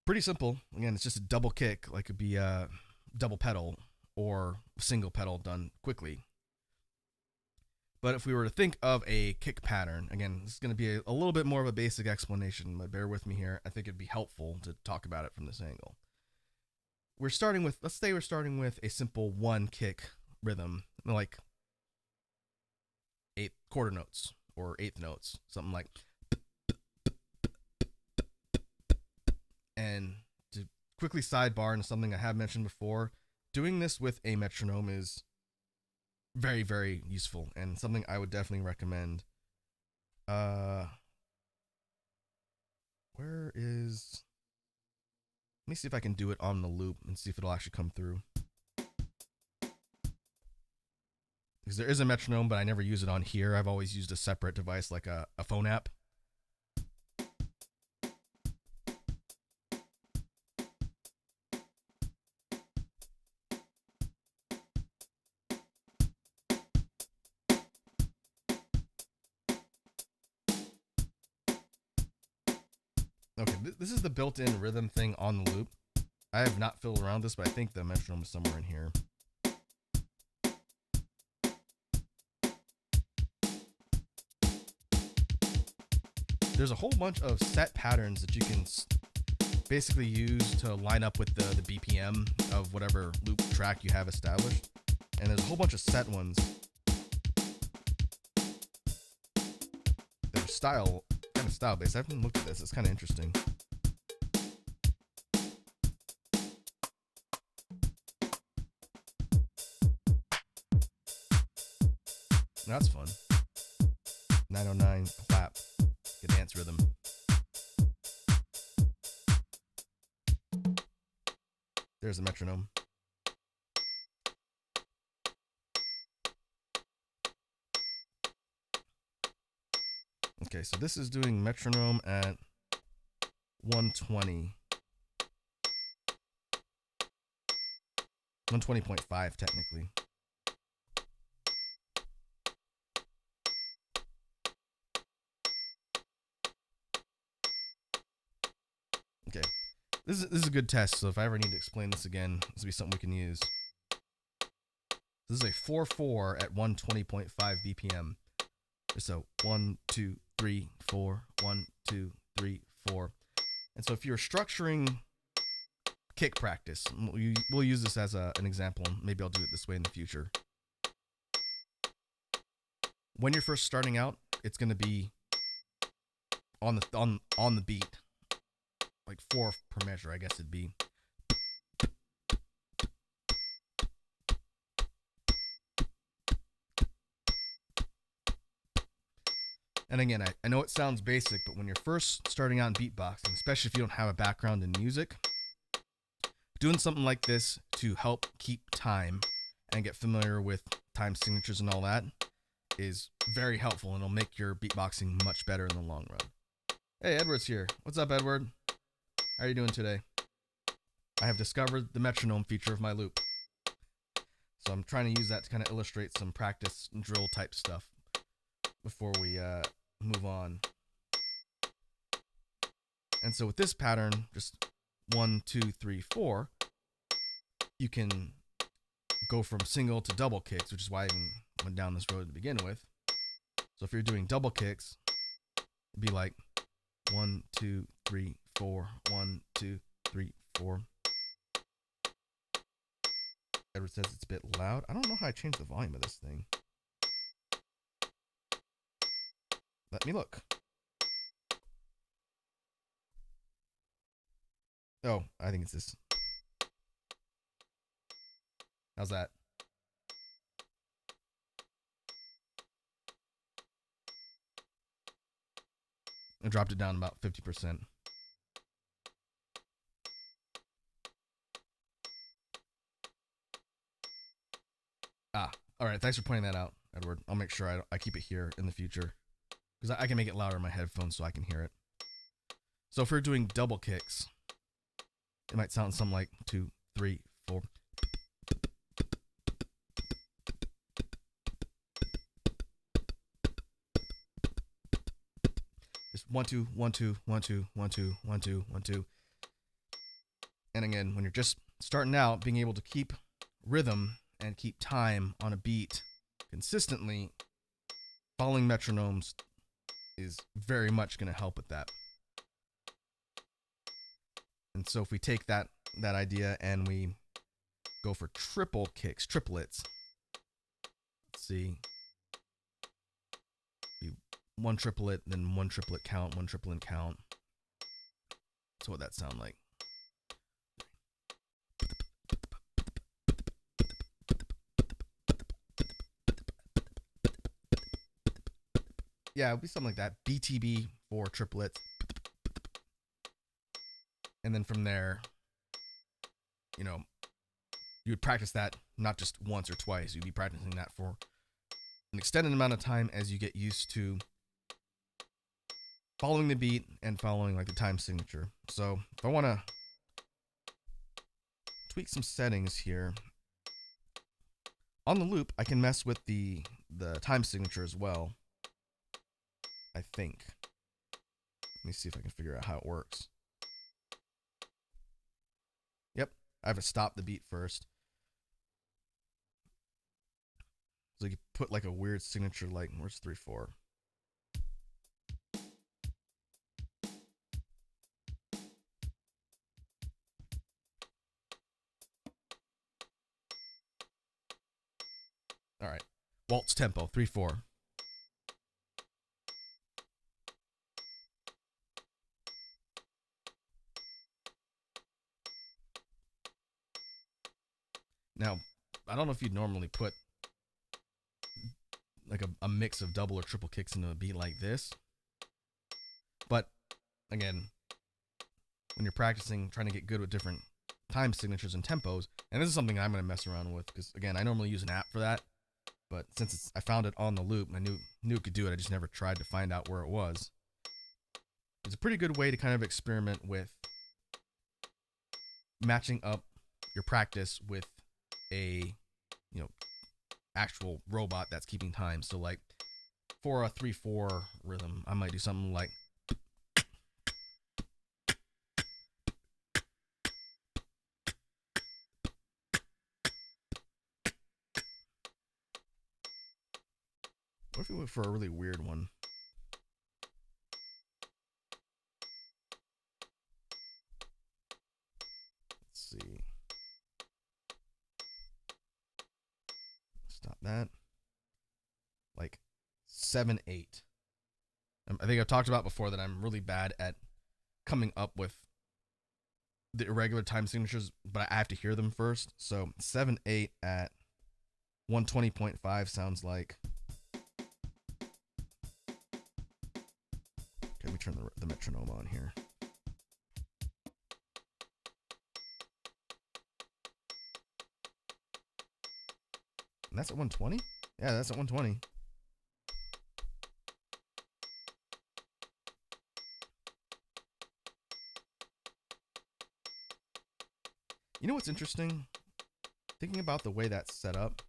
pretty simple. Again, it's just a double kick, like it'd be a double pedal or single pedal done quickly. But if we were to think of a kick pattern, again, this is going to be a little bit more of a basic explanation, but bear with me here. I think it'd be helpful to talk about it from this angle. Let's say we're starting with a simple one kick rhythm, like 8 quarter notes or eighth notes, something like. And to quickly sidebar into something I have mentioned before, doing this with a metronome is very, very useful and something I would definitely recommend. Where is... Let me see if I can do it on the loop and see if it'll actually come through. Because there is a metronome, but I never use it on here. I've always used a separate device like a phone app. Okay, this is the built-in rhythm thing on the loop. I have not fiddled around this, but I think the metronome is somewhere in here. There's a whole bunch of set patterns that you can basically use to line up with the BPM of whatever loop track you have established. And there's a whole bunch of set ones that are kind of style based. I haven't looked at this. It's kind of interesting. That's fun. 909 clap, a dance rhythm. There's a metronome. Okay, so this is doing metronome at 120. 120.5 technically. Okay, this is a good test, so if I ever need to explain this again, this will be something we can use. This is a 4/4 at 120.5 BPM. So 1, 2, 3, 4, 1, 2, 3, 4. And so if you're structuring kick practice, we'll use this as an example. Maybe I'll do it this way in the future. When you're first starting out, it's going to be on the beat, like 4 per measure, I guess it'd be. And again, I know it sounds basic, but when you're first starting out in beatboxing, especially if you don't have a background in music, doing something like this to help keep time and get familiar with time signatures and all that is very helpful, and it'll make your beatboxing much better in the long run. Hey, Edward's here. What's up, Edward? How are you doing today? I have discovered the metronome feature of my loop. So I'm trying to use that to kind of illustrate some practice and drill type stuff before we move on. And so with this pattern, just 1, 2, 3, 4, you can go from single to double kicks, which is why I even went down this road to begin with. So if you're doing double kicks, it'd be like 1, 2, 3, 4, 1, 2, 3, 4. Edward says it's a bit loud. I don't know how I change the volume of this thing. Let me look. Oh, I think it's this. How's that? I dropped it down about 50%. All right. Thanks for pointing that out, Edward. I'll make sure I keep it here in the future, because I can make it louder in my headphones so I can hear it. So if we're doing double kicks, it might sound something like 2, 3, 4. Just 1, 2, 1, 2, 1, 2, 1, 2, 1, 2, 1, 2. And again, when you're just starting out, being able to keep rhythm and keep time on a beat consistently, following metronomes is very much going to help with that. And so if we take that idea and we go for triple kicks, triplets, let's see, one triplet, then one triplet count, one triplet count. So what that sound like? Yeah, it'd be something like that. BTB for triplets. And then from there, you know, you would practice that not just once or twice. You'd be practicing that for an extended amount of time as you get used to following the beat and following like the time signature. So if I want to tweak some settings here on the loop, I can mess with the time signature as well. I think. Let me see if I can figure out how it works. Yep, I have to stop the beat first. So you put like a weird signature, like where's 3/4? All right, waltz tempo 3/4. Now, I don't know if you'd normally put like a mix of double or triple kicks into a beat like this, but again, when you're practicing, trying to get good with different time signatures and tempos, and this is something I'm going to mess around with because again, I normally use an app for that, but since I found it on the loop and I knew it could do it, I just never tried to find out where it was. It's a pretty good way to kind of experiment with matching up your practice with a actual robot that's keeping time. So like for a 3/4 rhythm, I might do something like what if we went for a really weird one? Let's see. Stop that. Like 7/8. I think I've talked about before that I'm really bad at coming up with the irregular time signatures, but I have to hear them first. So 7/8 at 120.5 sounds like. Okay, let me turn the metronome on here. And that's at 120? Yeah, that's at 120. You know what's interesting? Thinking about the way that's set up.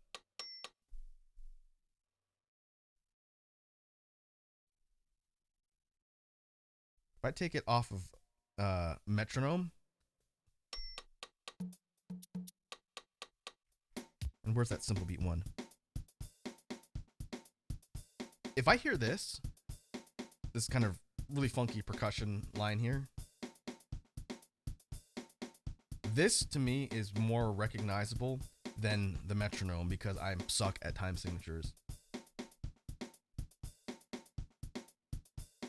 If I take it off of metronome, and where's that simple beat one? If I hear this kind of really funky percussion line here, this to me is more recognizable than the metronome because I suck at time signatures.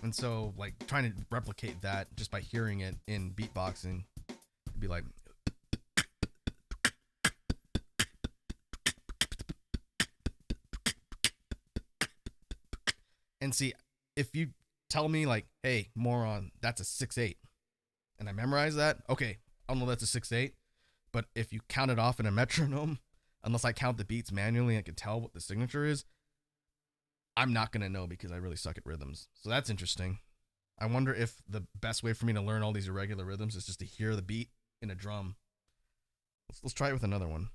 And so like trying to replicate that just by hearing it in beatboxing, it'd be like, and see, if you tell me like, hey, moron, that's a 6/8, and I memorize that, okay, I'll know that's a 6/8. But if you count it off in a metronome, unless I count the beats manually and I can tell what the signature is, I'm not going to know because I really suck at rhythms. So that's interesting. I wonder if the best way for me to learn all these irregular rhythms is just to hear the beat in a drum. Let's try it with another one.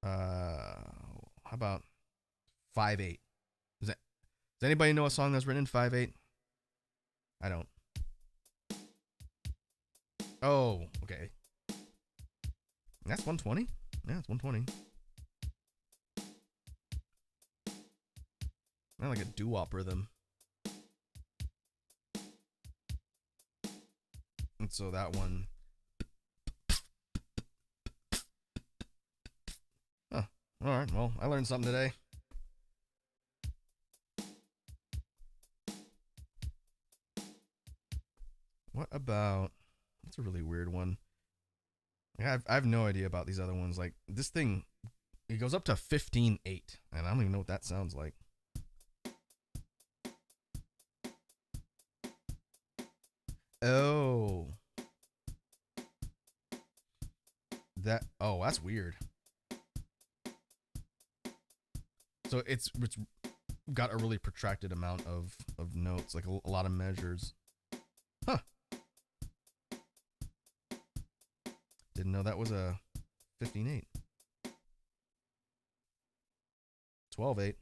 How about 5/8? Does anybody know a song that's written in 5/8? I don't. Oh, okay. That's 120? Yeah, it's 120. Not like a doo-wop rhythm. And so that one. Oh, alright, well, I learned something today. What about. That's a really weird one. I have no idea about these other ones. Like, this thing, it goes up to 15/8, and I don't even know what that sounds like. Oh, that's weird. So it's got a really protracted amount of notes, like a lot of measures. Huh. Didn't know that was a 15/8. 12/8.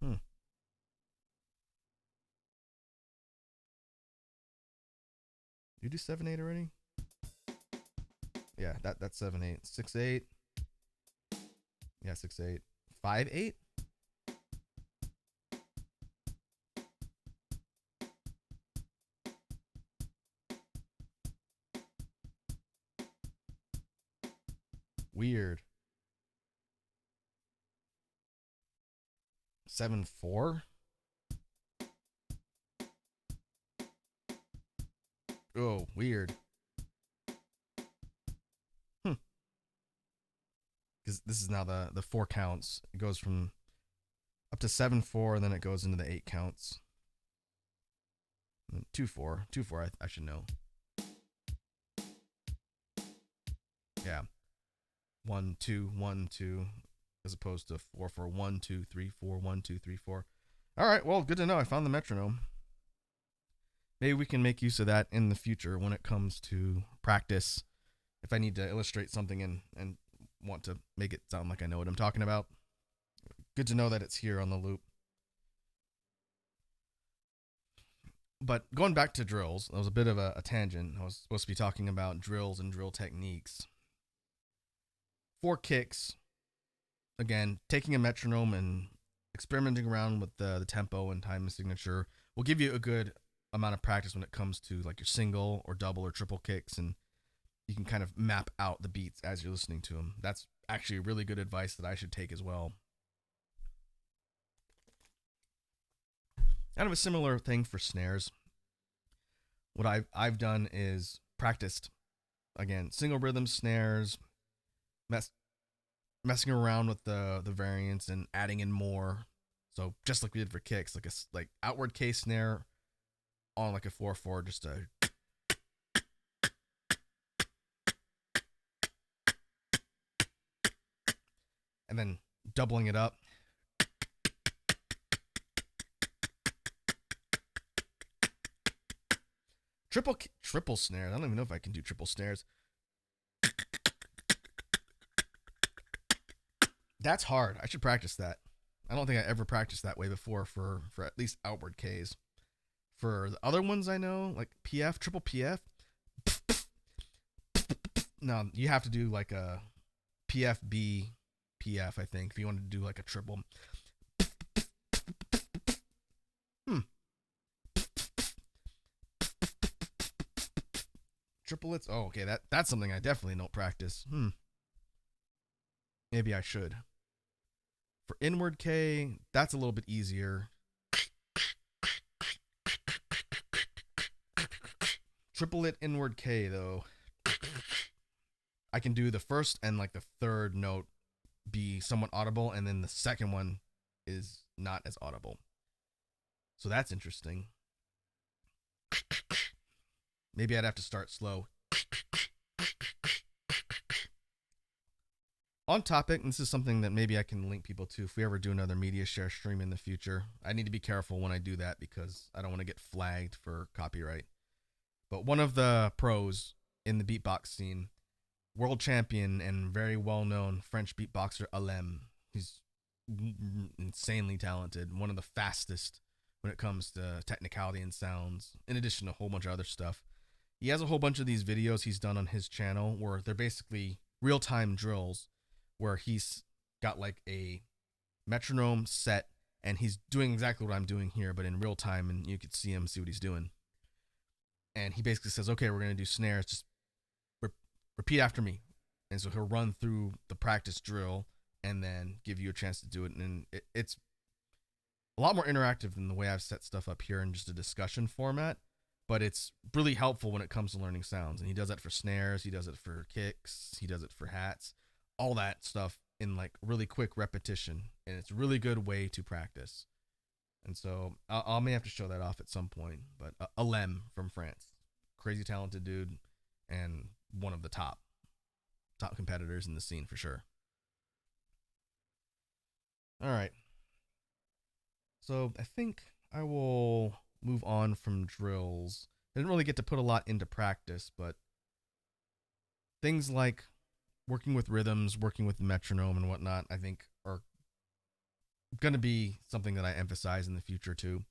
Hmm. You do 7/8 already? Yeah, that's 7/8. 6/8. Yeah, 6/8. 5/8. Weird. 7/4. Oh, weird. Hmm. Because this is now the 4 counts. It goes from up to 7/4, and then it goes into the 8 counts. 2/4. 2/4. I should know. Yeah. 1 2 1 2, as opposed to 4/4. 1 2 3 4 1 2 3 4. All right. Well, good to know. I found the metronome. Maybe we can make use of that in the future when it comes to practice. If I need to illustrate something and want to make it sound like I know what I'm talking about, good to know that it's here on the loop. But going back to drills, that was a bit of a tangent. I was supposed to be talking about drills and drill techniques. For kicks, again, taking a metronome and experimenting around with the tempo and time and signature will give you a good amount of practice when it comes to like your single or double or triple kicks, and you can kind of map out the beats as you're listening to them. That's actually really good advice that I should take as well. Kind of a similar thing for snares. What I've done is practiced, again, single rhythm snares, messing around with the variants and adding in more. So just like we did for kicks, like outward K snare on like a 4/4, just a, and then doubling it up. Triple snares. I don't even know if I can do triple snares. That's hard. I should practice that. I don't think I ever practiced that way before for at least outward Ks. For the other ones I know, like PF, triple PF, no, you have to do like a PFB PF, I think, if you want to do like a triple. Hmm. Triplets? Oh, okay. That's something I definitely don't practice. Maybe I should. For inward K, that's a little bit easier. Triplet inward K, though, I can do the first and like the third note be somewhat audible, and then the second one is not as audible. So that's interesting. Maybe I'd have to start slow. On topic, and this is something that maybe I can link people to if we ever do another media share stream in the future. I need to be careful when I do that because I don't want to get flagged for copyright. But one of the pros in the beatbox scene, world champion and very well-known French beatboxer Alem. He's insanely talented, one of the fastest when it comes to technicality and sounds, in addition to a whole bunch of other stuff. He has a whole bunch of these videos he's done on his channel where they're basically real-time drills where he's got like a metronome set and he's doing exactly what I'm doing here, but in real time, and you could see him, see what he's doing. And he basically says, okay, we're going to do snares, just repeat after me. And so he'll run through the practice drill and then give you a chance to do it. And it's a lot more interactive than the way I've set stuff up here in just a discussion format. but it's really helpful when it comes to learning sounds. And he does that for snares, he does it for kicks, he does it for hats, all that stuff in like really quick repetition. And it's a really good way to practice. And so I may have to show that off at some point. But Alem from France, crazy talented dude, and one of the top competitors in the scene for sure. All right. So I think I will move on from drills. I didn't really get to put a lot into practice, but things like working with rhythms, working with the metronome and whatnot, I think are going to be something that I emphasize in the future too.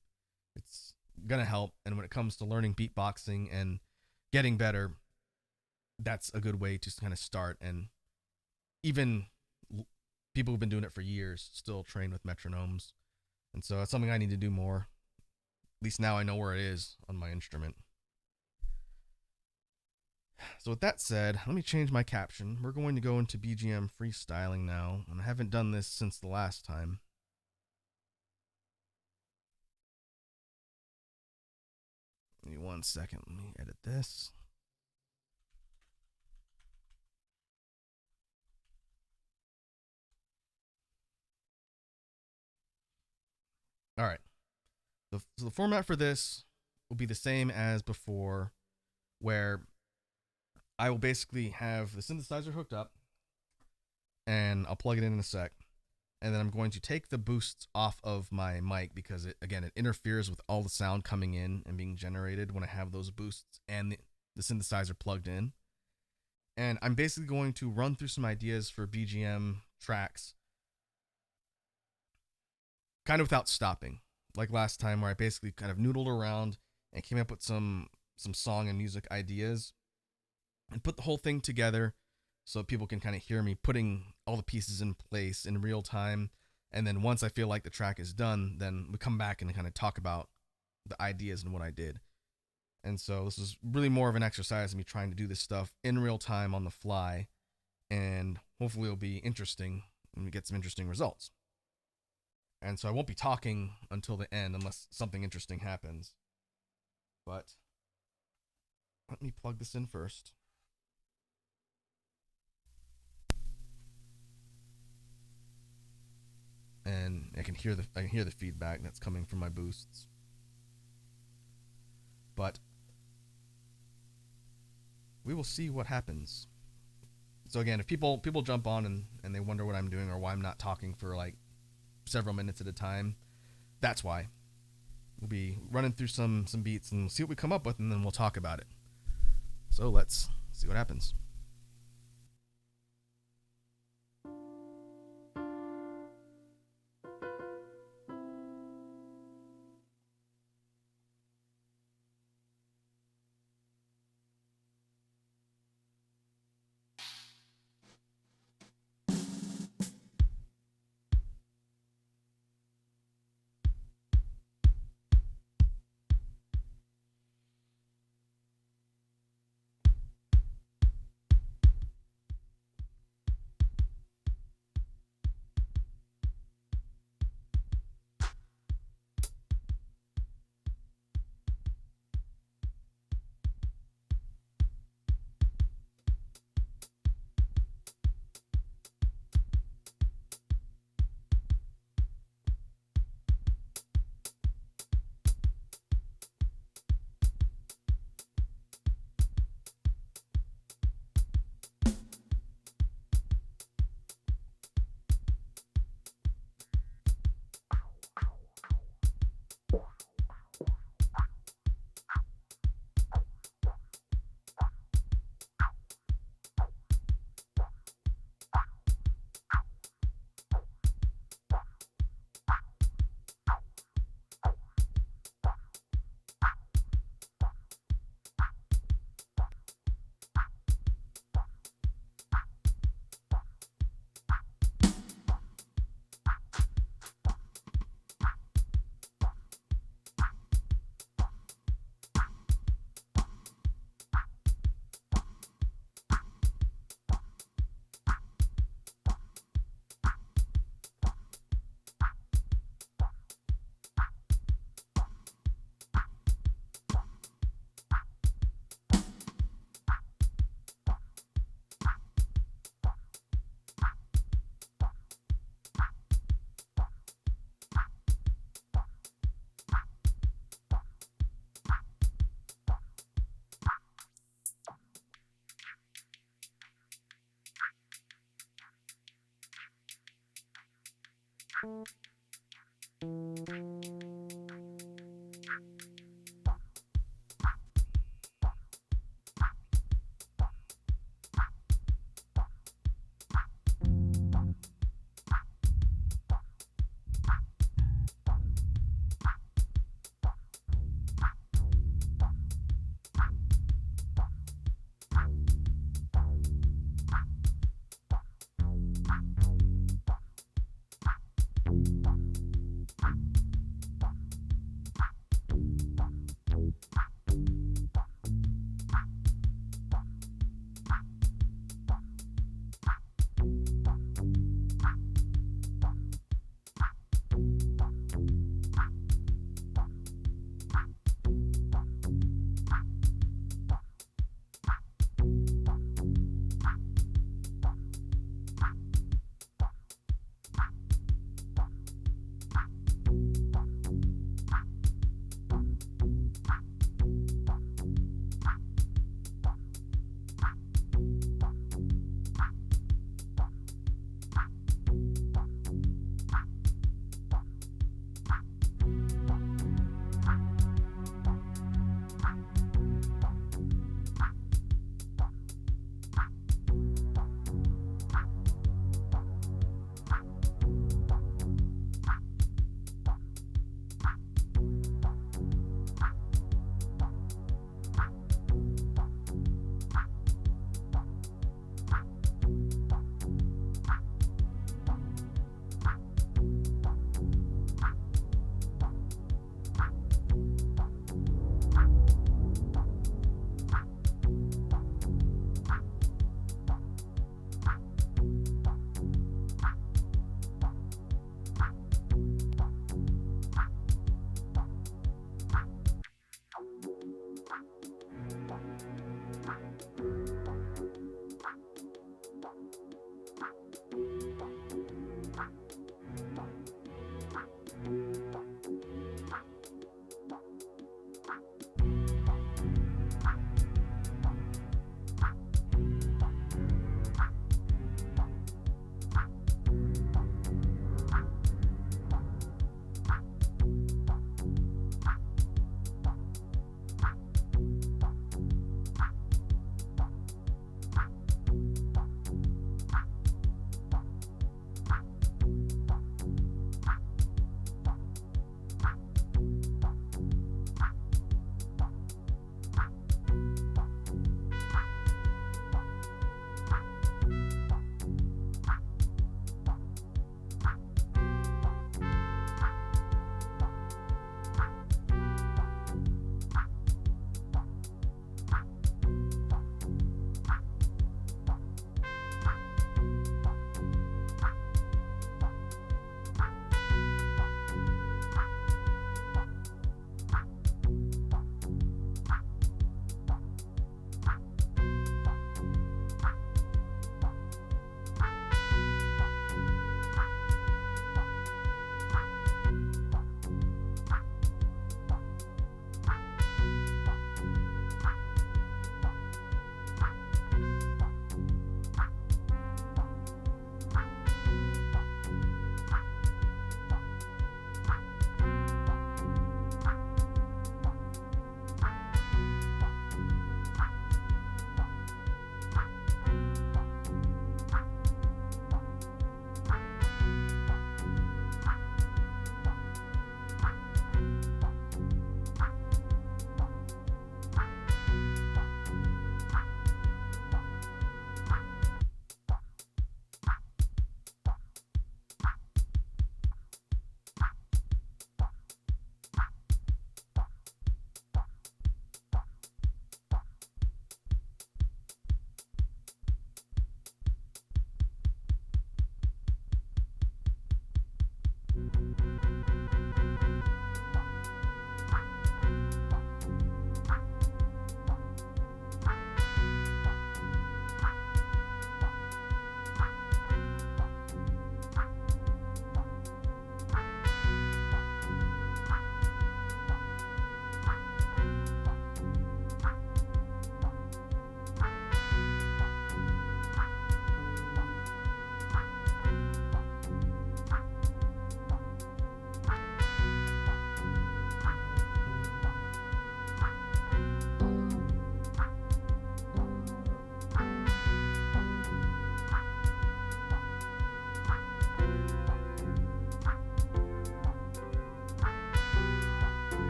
It's going to help. And when it comes to learning beatboxing and getting better, that's a good way to kind of start. And even people who've been doing it for years still train with metronomes. And so that's something I need to do more. At least now I know where it is on my instrument. So with that said, let me change my caption. We're going to go into BGM freestyling now, and I haven't done this since the last time. Give me 1 second. Let me edit this. All right. So the format for this will be the same as before, where I will basically have the synthesizer hooked up, and I'll plug it in a sec. And then I'm going to take the boosts off of my mic because it interferes with all the sound coming in and being generated when I have those boosts and the synthesizer plugged in. And I'm basically going to run through some ideas for BGM tracks kind of without stopping. Like last time where I basically kind of noodled around and came up with some song and music ideas and put the whole thing together so people can kind of hear me putting all the pieces in place in real time. And then once I feel like the track is done, then we come back and kind of talk about the ideas and what I did. And so this is really more of an exercise of me trying to do this stuff in real time on the fly. And hopefully it'll be interesting and we get some interesting results. And so I won't be talking until the end unless something interesting happens. But let me plug this in first. And I can hear the feedback that's coming from my boosts. But we will see what happens. So again, if people jump on and they wonder what I'm doing or why I'm not talking for like several minutes at a time, that's why. We'll be running through some beats and see what we come up with, and then we'll talk about it. So let's see what happens.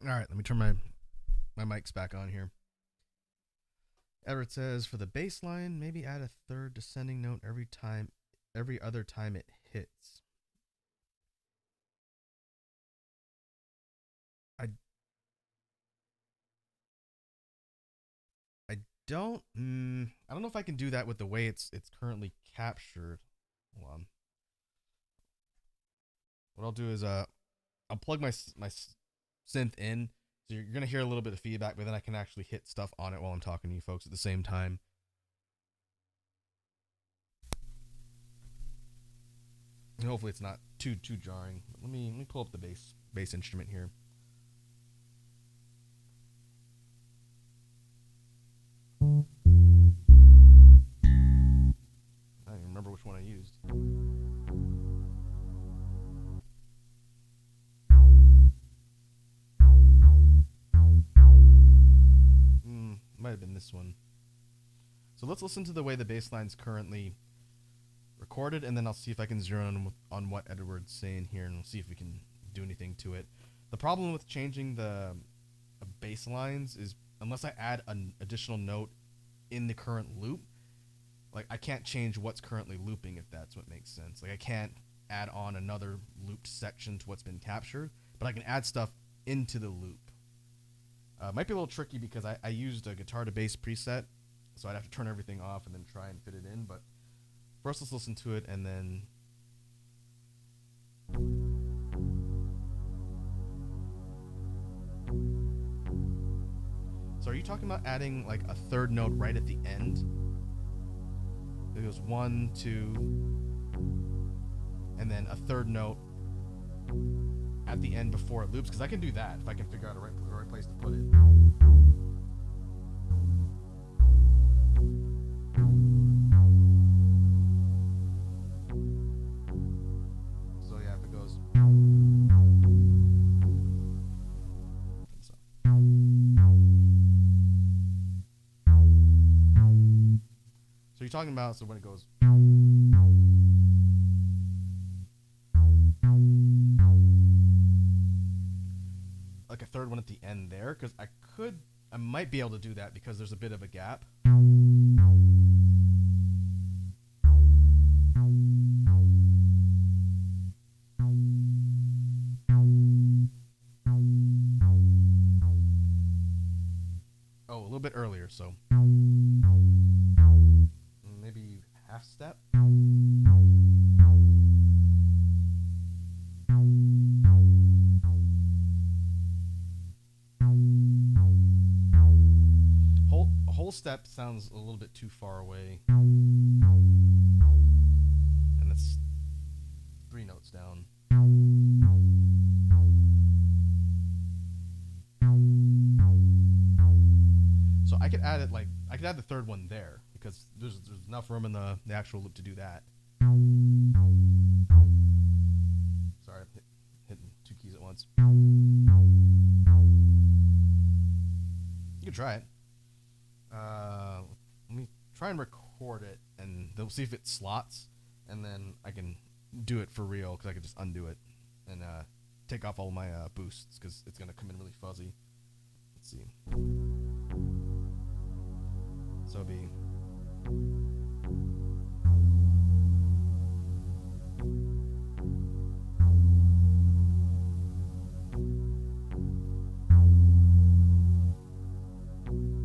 All right, let me turn my mics back on here. Edward says for the bass line, maybe add a third descending note every other time it hits. I don't know if I can do that with the way it's currently captured. Hold on. What I'll do is I'll plug my synth in, so you're gonna hear a little bit of feedback, but then I can actually hit stuff on it while I'm talking to you folks at the same time. And hopefully it's not too jarring. Let me pull up the bass instrument here. I don't even remember which one I used. Might have been this one. So let's listen to the way the bass line's currently recorded, and then I'll see if I can zero in on what Edward's saying here, and we'll see if we can do anything to it. The problem with changing the bass lines is unless I add an additional note in the current loop, like I can't change what's currently looping, if that's what makes sense. Like I can't add on another looped section to what's been captured, but I can add stuff into the loop. Might be a little tricky because I used a guitar to bass preset, so I'd have to turn everything off and then try and fit it in. But first, let's listen to it, and then so are you talking about adding like a third note right at the end? It goes 1, 2, and then a third note at the end before it loops, because I can do that if I can figure out the right place to put it. So yeah, if it goes. So you're talking about, so when it goes. Like a third one at the end there, because I might be able to do that because there's a bit of a gap. Oh, a little bit earlier, so maybe half step. Whole step sounds a little bit too far away, and that's 3 notes down. So I could add it, like I could add the third one there because there's enough room in the actual loop to do that. Sorry, I'm hitting 2 keys at once. You can try it. Let me try and record it, and they'll see if it slots, and then I can do it for real, because I can just undo it and take off all my boosts, because it's going to come in really fuzzy. Let's see. So it'll be...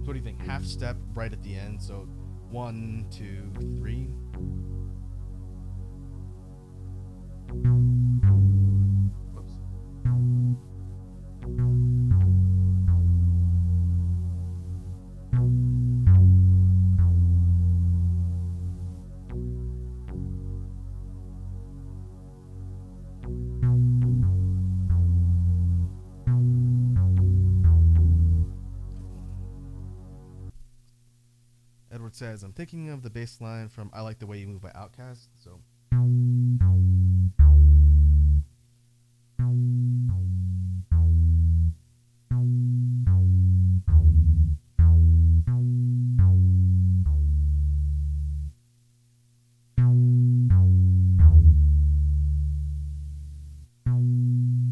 What do you think? Half step right at the end. So 1, 2, 3. Whoops. Edward says, I'm thinking of the bass line from I Like the Way You Move by Outkast. So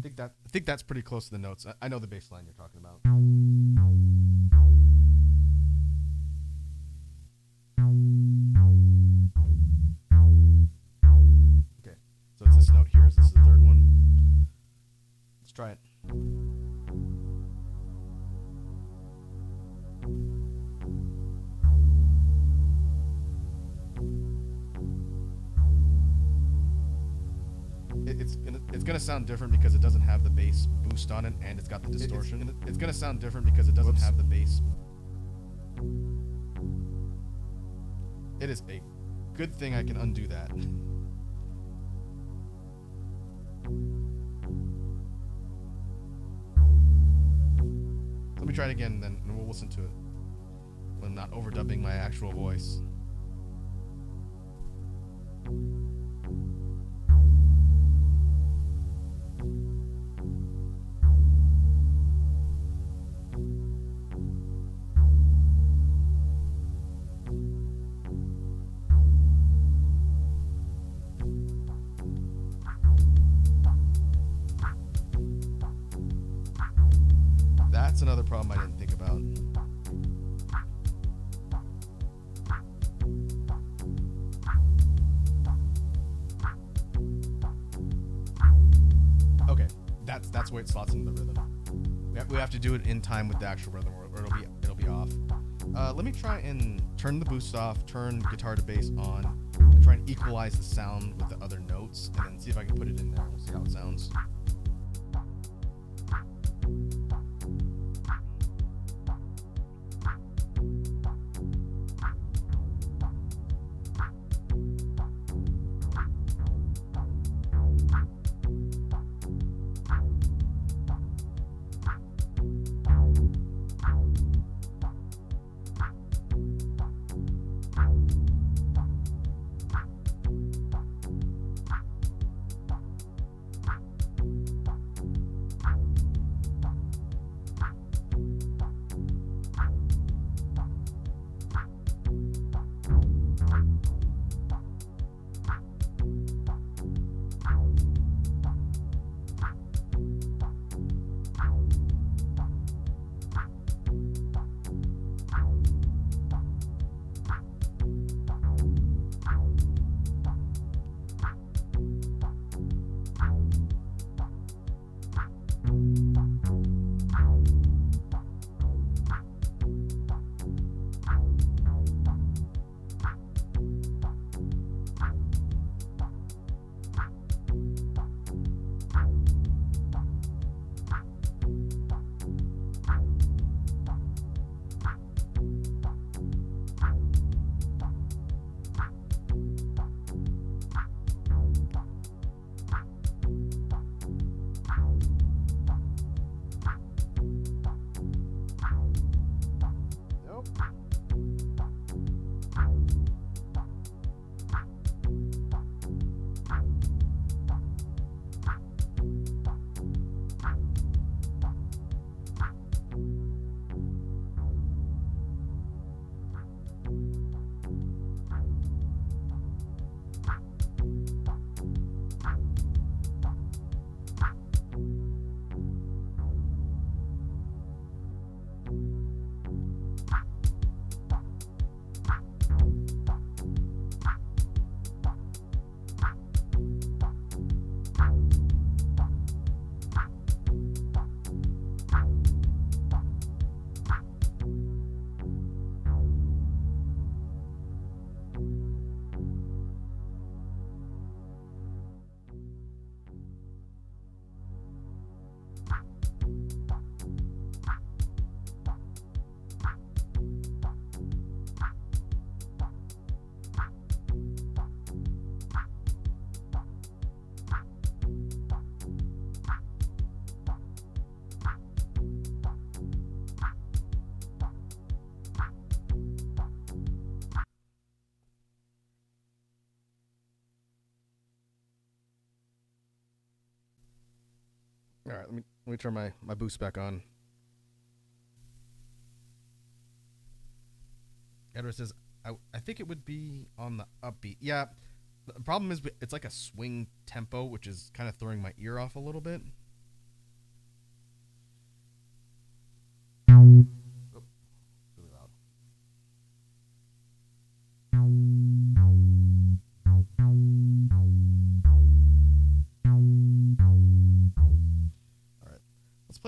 I think I think that's pretty close to the notes. I know the bass line you're talking about. Okay, so it's this note here. This is the third one. Let's try it. It's gonna sound different because it doesn't have the bass boost on it, and it's got the distortion. It's gonna sound different because it doesn't have the bass. It is a good thing I can undo that. Let me try it again, then, and we'll listen to it when not overdubbing my actual voice. That's another problem I didn't think about. Okay, that's where it slots into the rhythm. We have to do it in time with the actual rhythm, or it'll be off. Let me try and turn the boost off, turn guitar to bass on, and try and equalize the sound with the other notes, and then see if I can put it in there. We'll see how it sounds. All right, let me turn my boost back on. Edward says, I think it would be on the upbeat. Yeah, the problem is it's like a swing tempo, which is kind of throwing my ear off a little bit.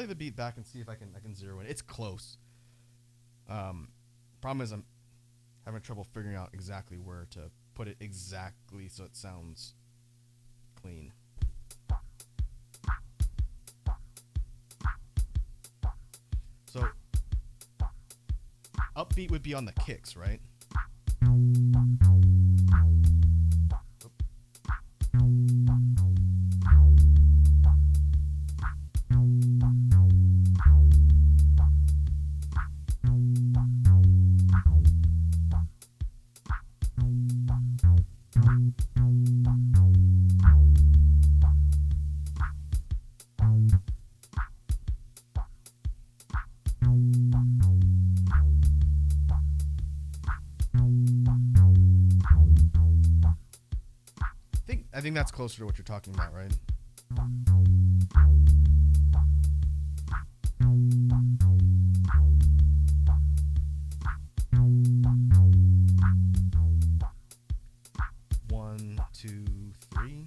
play the beat back and see if I can zero in. It's close. Problem is I'm having trouble figuring out exactly where to put it exactly so it sounds clean. So upbeat would be on the kicks, right? I think that's closer to what you're talking about, right? One, two, three.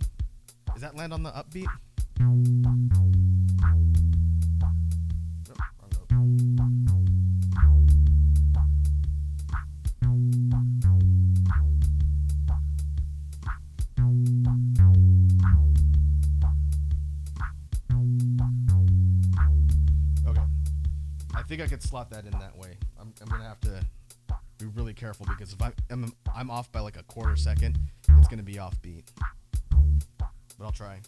Does that land on the upbeat? Nope, wrong note. I think I could slot that in that way. I'm gonna have to be really careful because if I'm off by like a quarter second, it's gonna be off beat. But I'll try.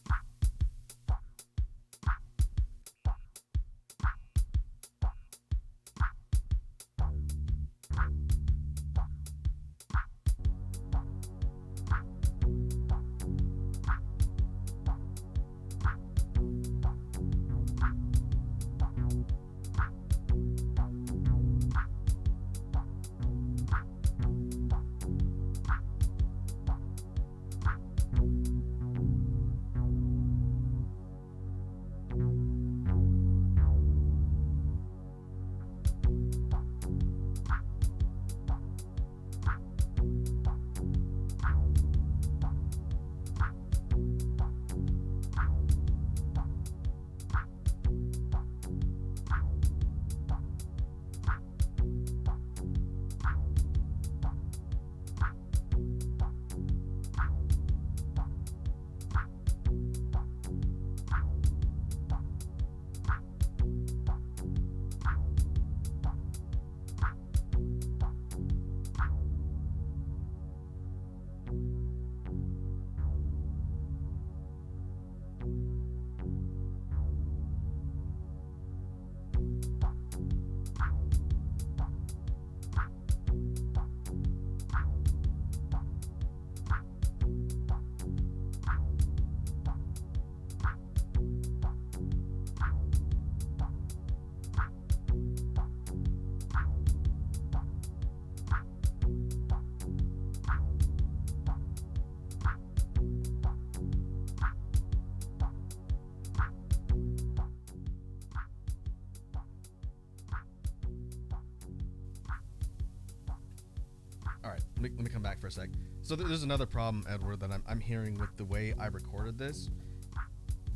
Let me come back for a sec. So there's another problem, Edward, that I'm hearing with the way I recorded this.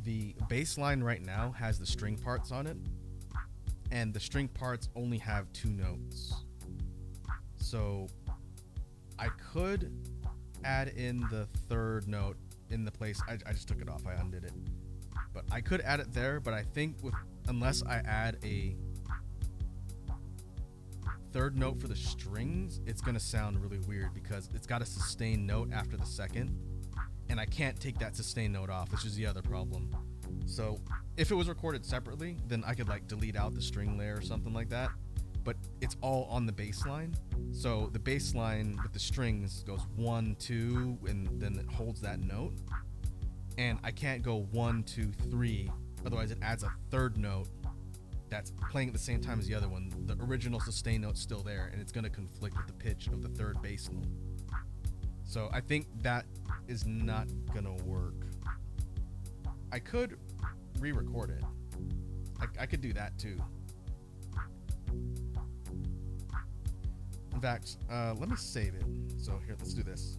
The bass line right now has the string parts on it, and the string parts only have 2 notes. So I could add in the 3rd note in the place. I just took it off. I undid it. But I could add it there, but I think unless I add a 3rd note for the strings, it's gonna sound really weird because it's got a sustained note after the 2nd, and I can't take that sustained note off, which is the other problem. So if it was recorded separately, then I could like delete out the string layer or something like that, but it's all on the bass line. So the bass line with the strings goes 1, 2, and then it holds that note, and I can't go 1, 2, 3, otherwise it adds a 3rd note that's playing at the same time as the other one. The original sustain note's still there, and it's going to conflict with the pitch of the 3rd bass note. So I think that is not going to work. I could re-record it. I could do that too. In fact, let me save it. So here, let's do this.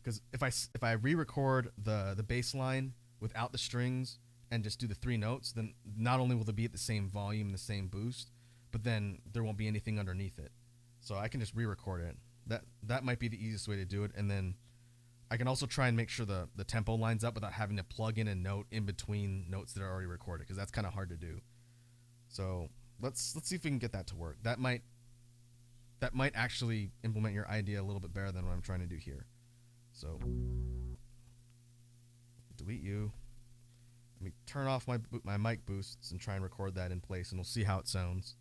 Because if I re-record the bass line without the strings and just do the 3 notes, then not only will it be at the same volume and the same boost, but then there won't be anything underneath it. So I can just re-record it. That might be the easiest way to do it. And then I can also try and make sure the tempo lines up without having to plug in a note in between notes that are already recorded, because that's kind of hard to do. So let's see if we can get that to work. That might actually implement your idea a little bit better than what I'm trying to do here. So delete you. Let me turn off my mic boosts and try and record that in place, and we'll see how it sounds.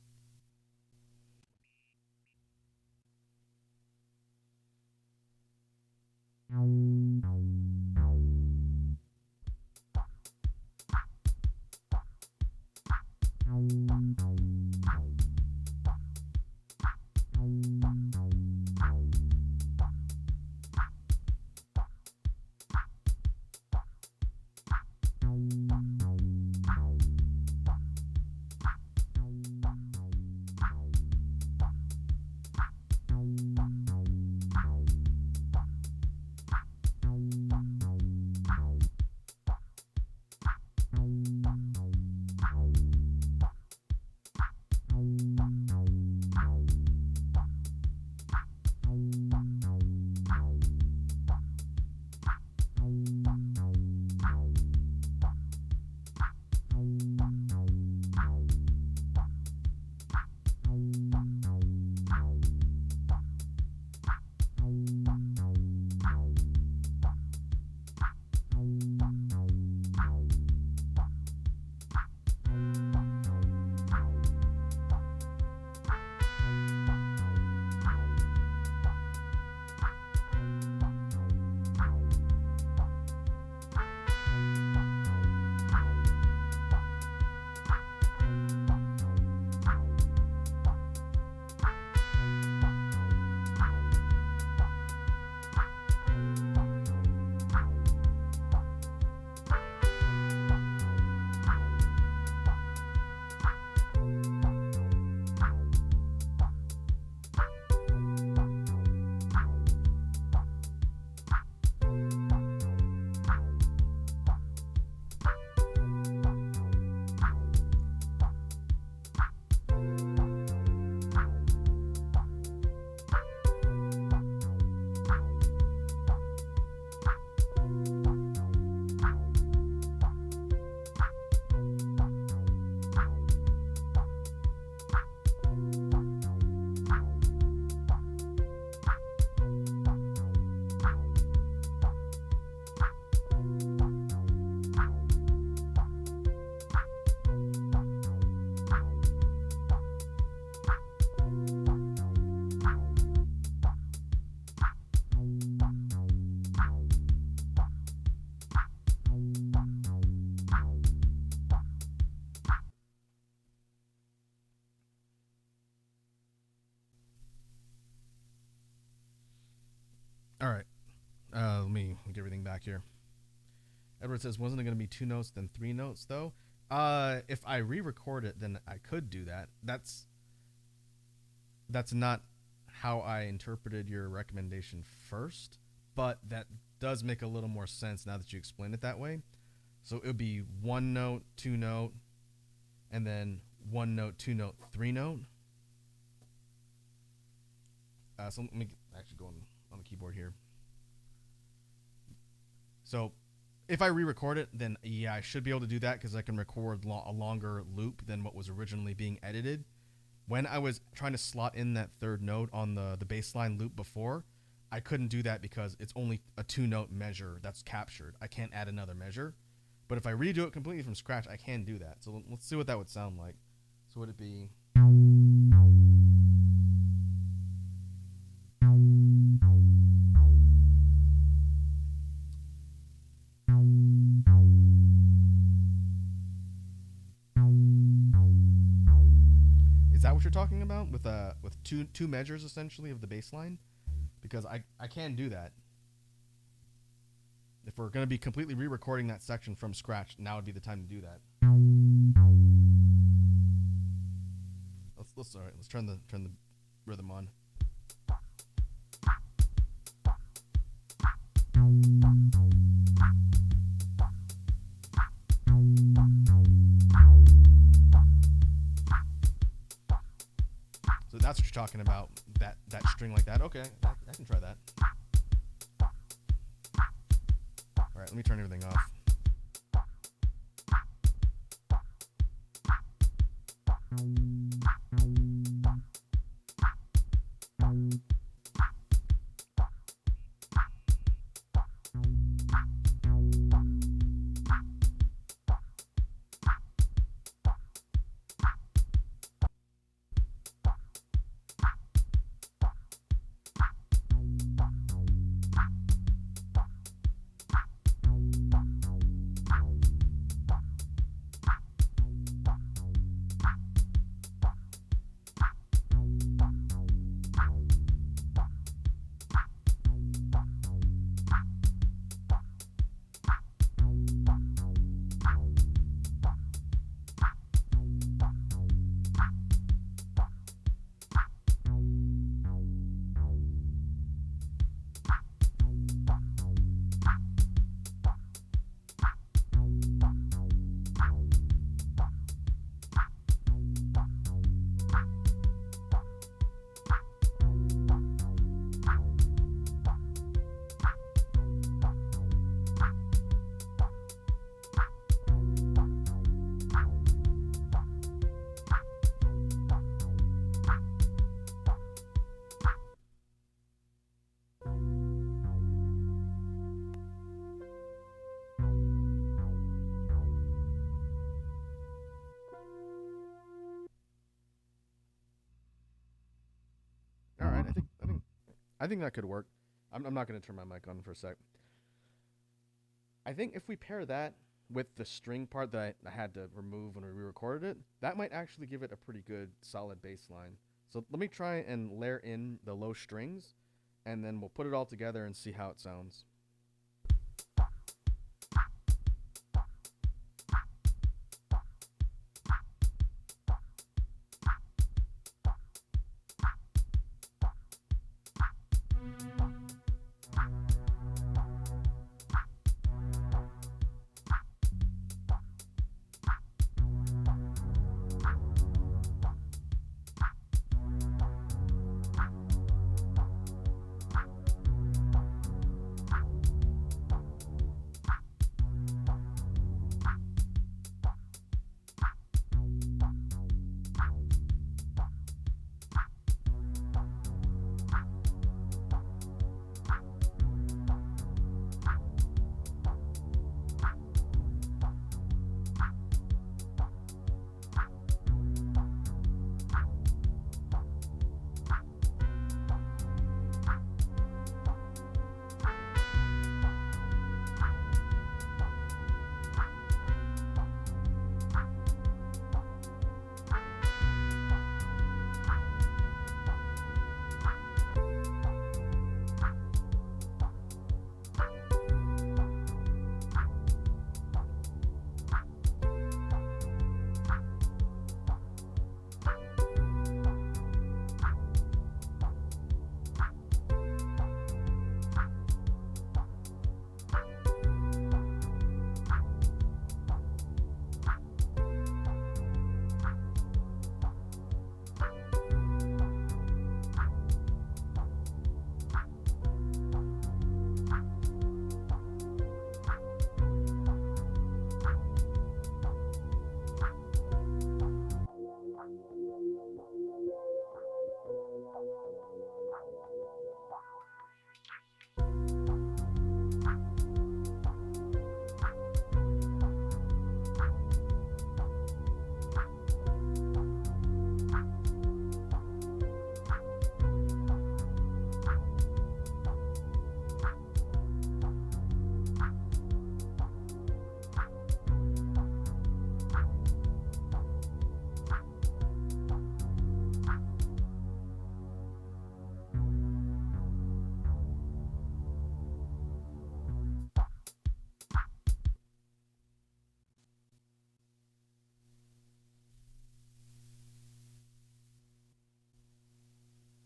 All right. Let me get everything back here. Edward says, wasn't it going to be 2 notes, then 3 notes, though? If I re-record it, then I could do that. That's not how I interpreted your recommendation first, but that does make a little more sense now that you explained it that way. So it would be 1 note, 2 note, and then 1 note, 2 note, 3 note. So let me actually go on the keyboard here. So if I re-record it, then yeah, I should be able to do that because I can record a longer loop than what was originally being edited. When I was trying to slot in that 3rd note on the bassline loop before, I couldn't do that because it's only a 2-note measure that's captured. I can't add another measure. But if I redo it completely from scratch, I can do that. So let's see what that would sound like. So would it be... Is that what you're talking about with two measures essentially of the bass line? Because I can do that. If we're going to be completely re-recording that section from scratch, now would be the time to do that. Let's turn the rhythm on. So that's what you're talking about, that string like that. Okay, I can try that. All right, let me turn everything off. All right, I think that could work. I'm not going to turn my mic on for a sec. I think if we pair that with the string part that I had to remove when we re-recorded it, that might actually give it a pretty good solid bass line. So let me try and layer in the low strings, and then we'll put it all together and see how it sounds.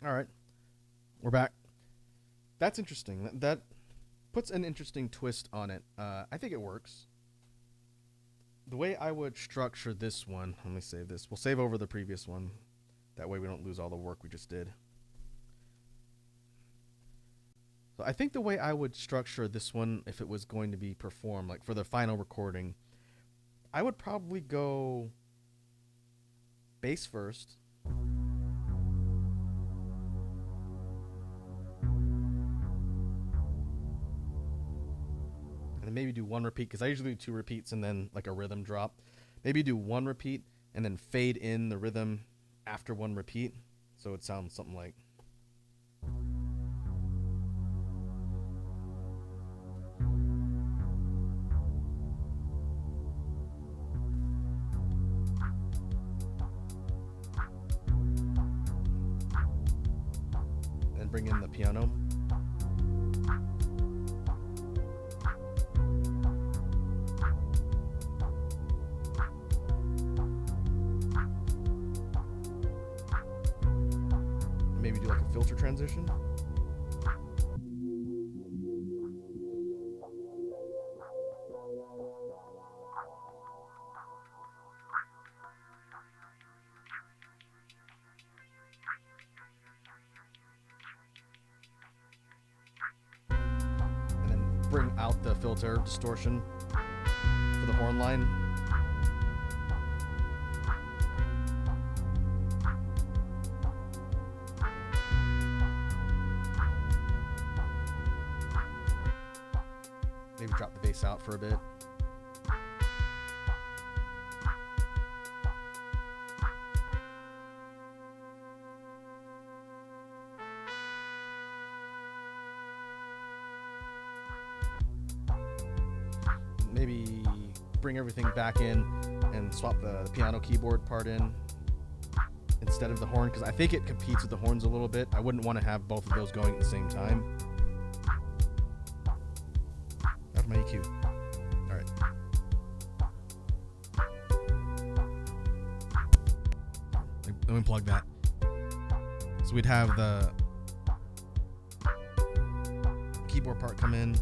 All right, we're back. That's interesting. That puts an interesting twist on it. I think it works. The way I would structure this one, let me save this. We'll save over the previous one. That way we don't lose all the work we just did. So I think the way I would structure this one, if it was going to be performed, like for the final recording, I would probably go bass first. And then maybe do one repeat, because I usually do 2 repeats and then like a rhythm drop. Maybe do 1 repeat and then fade in the rhythm after 1 repeat, so it sounds something like. And bring in the piano. Maybe do like a filter transition. And then bring out the filter distortion for the horn line. Maybe drop the bass out for a bit. Maybe bring everything back in and swap the piano keyboard part in instead of the horn, because I think it competes with the horns a little bit. I wouldn't want to have both of those going at the same time. Out of my EQ. All right. Let me plug that. So we'd have the keyboard part come in.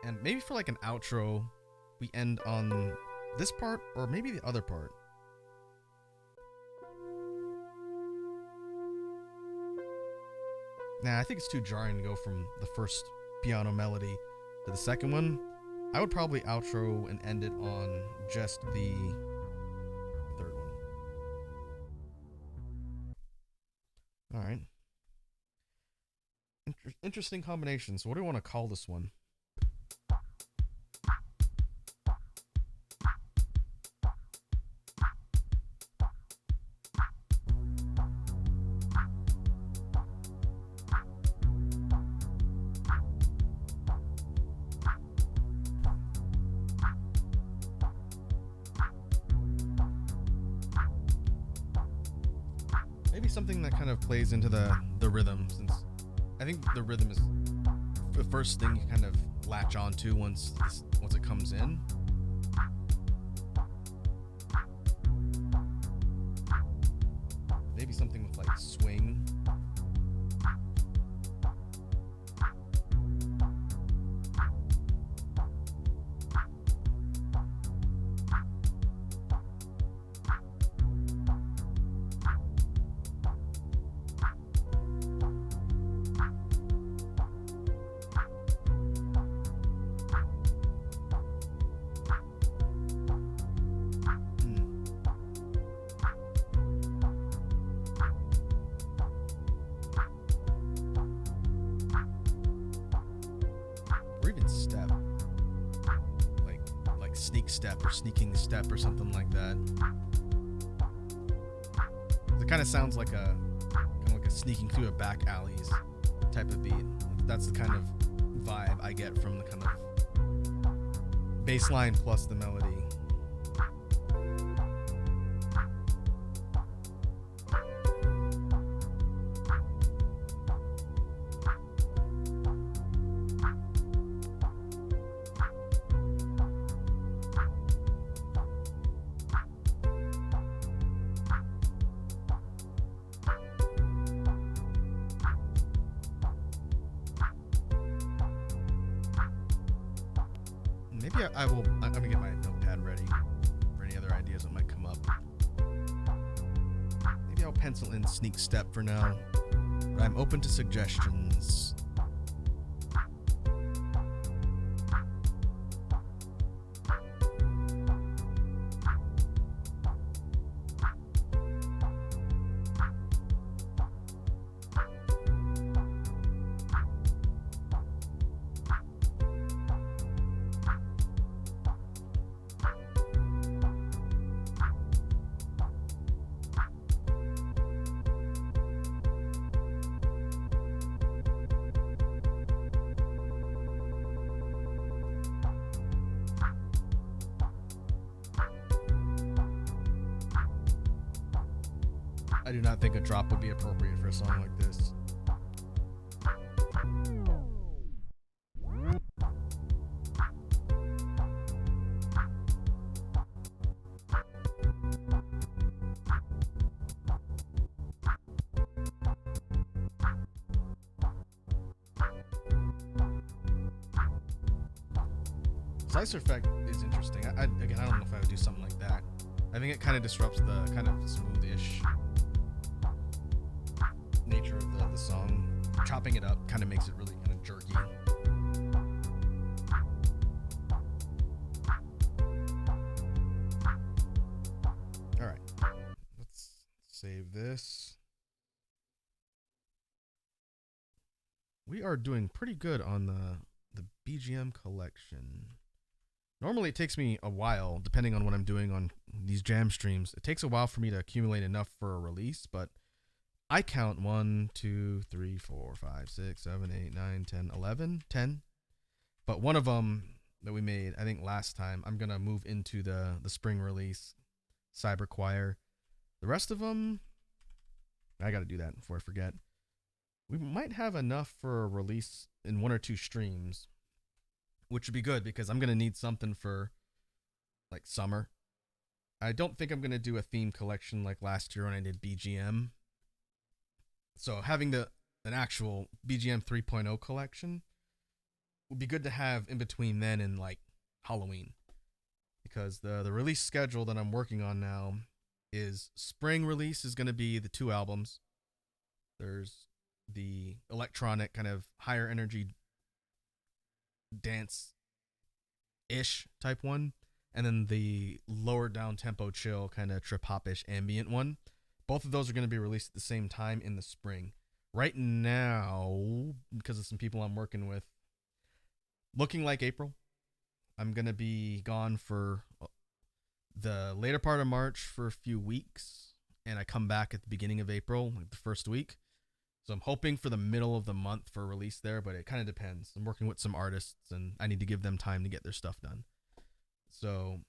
And maybe for like an outro, we end on this part or maybe the other part. Nah, I think it's too jarring to go from the first piano melody to the second one. I would probably outro and end it on just the third one. All right. Interesting combination. So what do we want to call this one? Maybe something that kind of plays into the rhythm, since I think the rhythm is the first thing you kind of latch onto once it comes in. Maybe something with like swing. Step, like sneak step or sneaking step or something like that. It kind of sounds like a sneaking through a back alleys type of beat. That's the kind of vibe I get from the kind of bass line plus the melody. Maybe I'm gonna get my notepad ready for any other ideas that might come up. I'll pencil in Sneak Step for now, but I'm open to suggestions. I do not think a drop would be appropriate for a song like this. Slicer effect is interesting. Again, I don't know if I would do something like that. I think it kind of disrupts the kind of smooth-ish nature of the song. Chopping it up kind of makes it really kind of jerky. Alright, let's save this. We are doing pretty good on the BGM collection. Normally it takes me a while, depending on what I'm doing on these jam streams. It takes a while for me to accumulate enough for a release, but I count 1, 2, 3, 4, 5, 6, 7, 8, 9, 10, 11, 10. But one of them that we made, I think last time, I'm going to move into the spring release, Cyber Choir. The rest of them, I got to do that before I forget. We might have enough for a release in 1 or 2 streams, which would be good because I'm going to need something for like summer. I don't think I'm going to do a theme collection like last year when I did BGM. So having an actual BGM 3.0 collection would be good to have in between then and like Halloween. Because the release schedule that I'm working on now is spring release is going to be the 2 albums. There's the electronic kind of higher energy dance-ish type one, and then the lower down tempo chill kind of trip hop-ish ambient one. Both of those are going to be released at the same time in the spring. Right now, because of some people I'm working with, looking like April. I'm going to be gone for the later part of March for a few weeks, and I come back at the beginning of April, like the first week. So I'm hoping for the middle of the month for a release there, but it kind of depends. I'm working with some artists, and I need to give them time to get their stuff done. So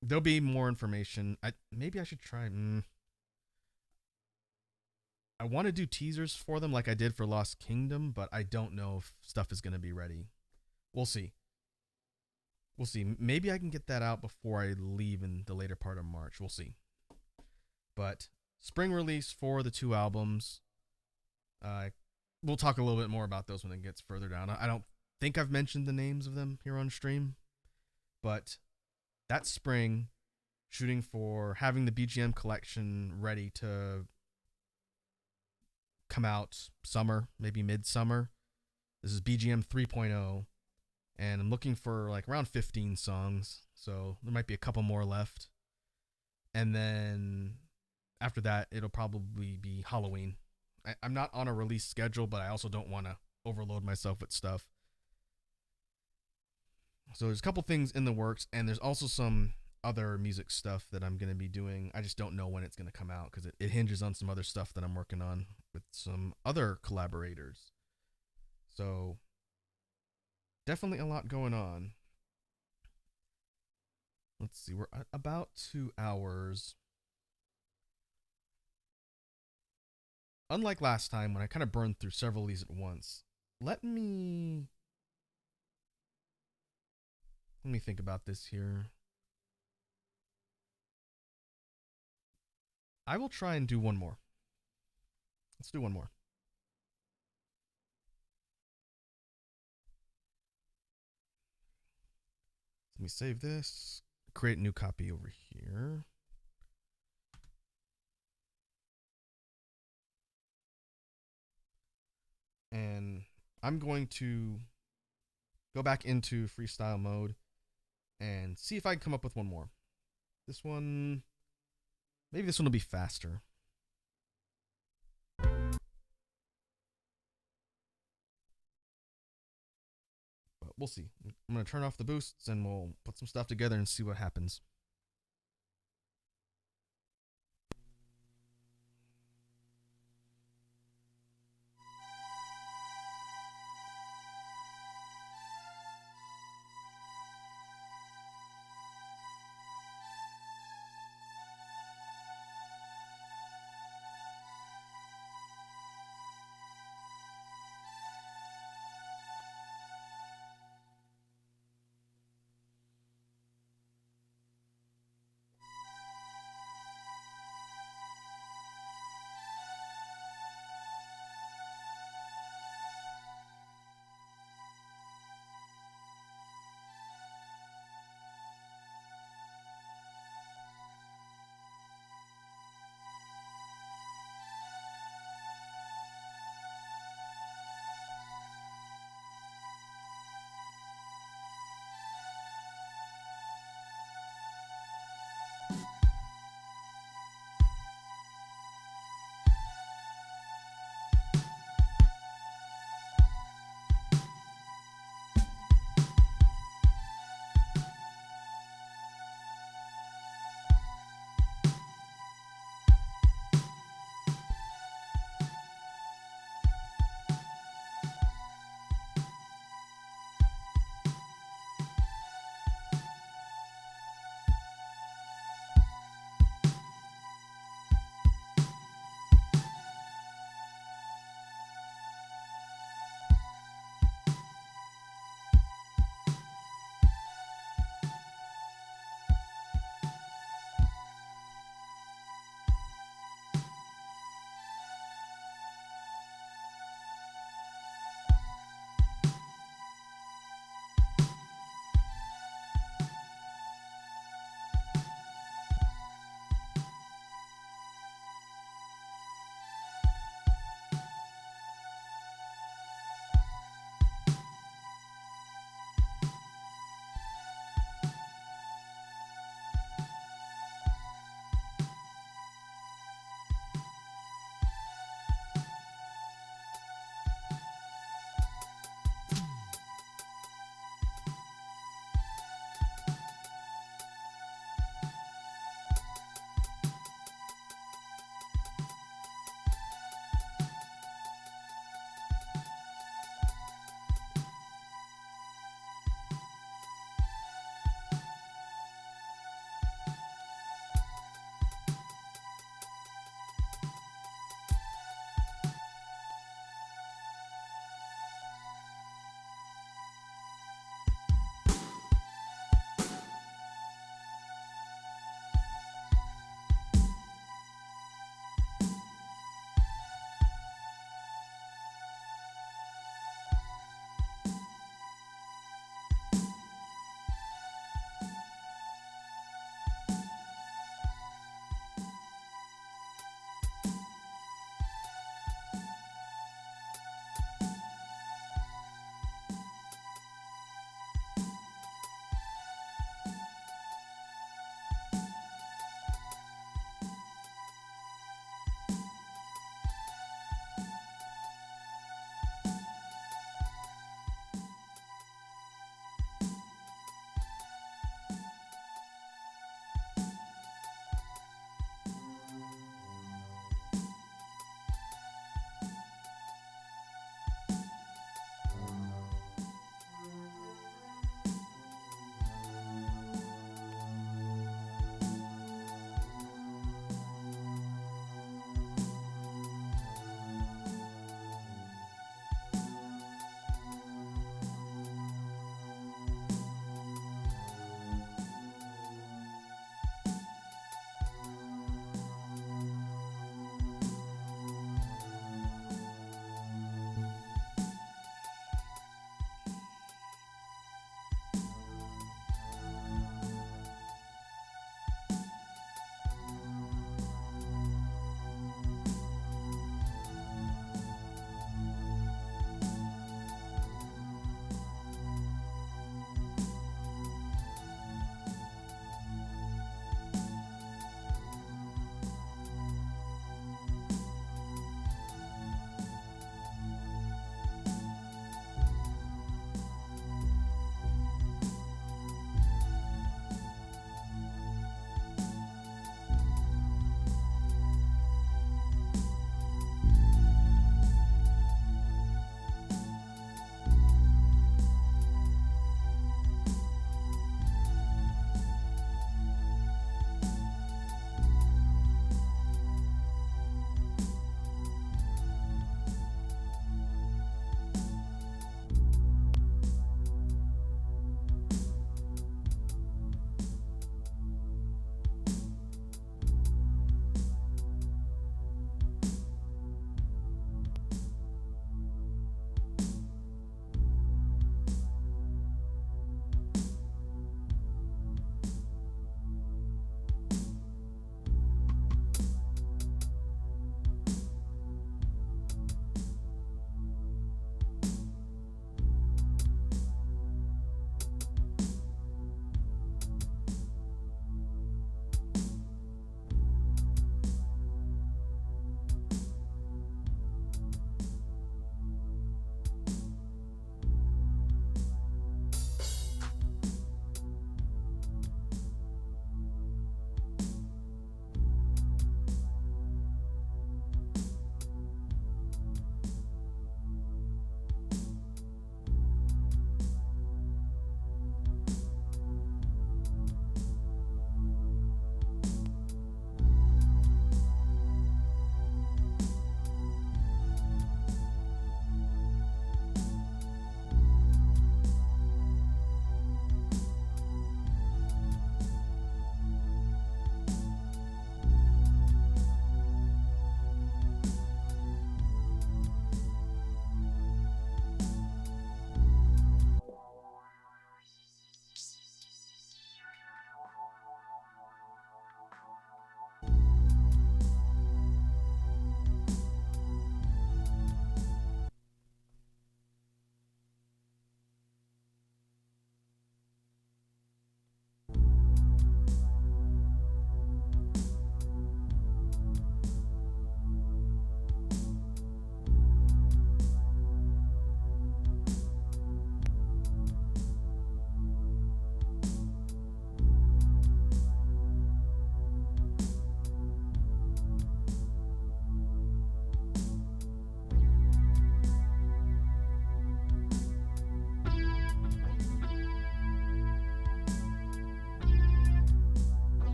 there'll be more information. Maybe I should try. I want to do teasers for them like I did for Lost Kingdom, but I don't know if stuff is going to be ready. We'll see. We'll see. Maybe I can get that out before I leave in the later part of March. We'll see. But spring release for the 2 albums. We'll talk a little bit more about those when it gets further down. I don't think I've mentioned the names of them here on stream, but that spring, shooting for having the BGM collection ready to come out summer, maybe midsummer. This is BGM 3.0, and I'm looking for like around 15 songs, so there might be a couple more left. And then after that, it'll probably be Halloween. I'm not on a release schedule, but I also don't want to overload myself with stuff. So there's a couple things in the works, and there's also some other music stuff that I'm going to be doing. I just don't know when it's going to come out because it hinges on some other stuff that I'm working on with some other collaborators. So definitely a lot going on. Let's see, we're at about 2 hours. Unlike last time when I kind of burned through several of these at once, let me think about this here. I will try and do one more. Let's do one more. Let me save this. Create a new copy over here. I'm going to go back into freestyle mode and see if I can come up with one more. This one, maybe this one will be faster. But we'll see. I'm going to turn off the boosts and we'll put some stuff together and see what happens.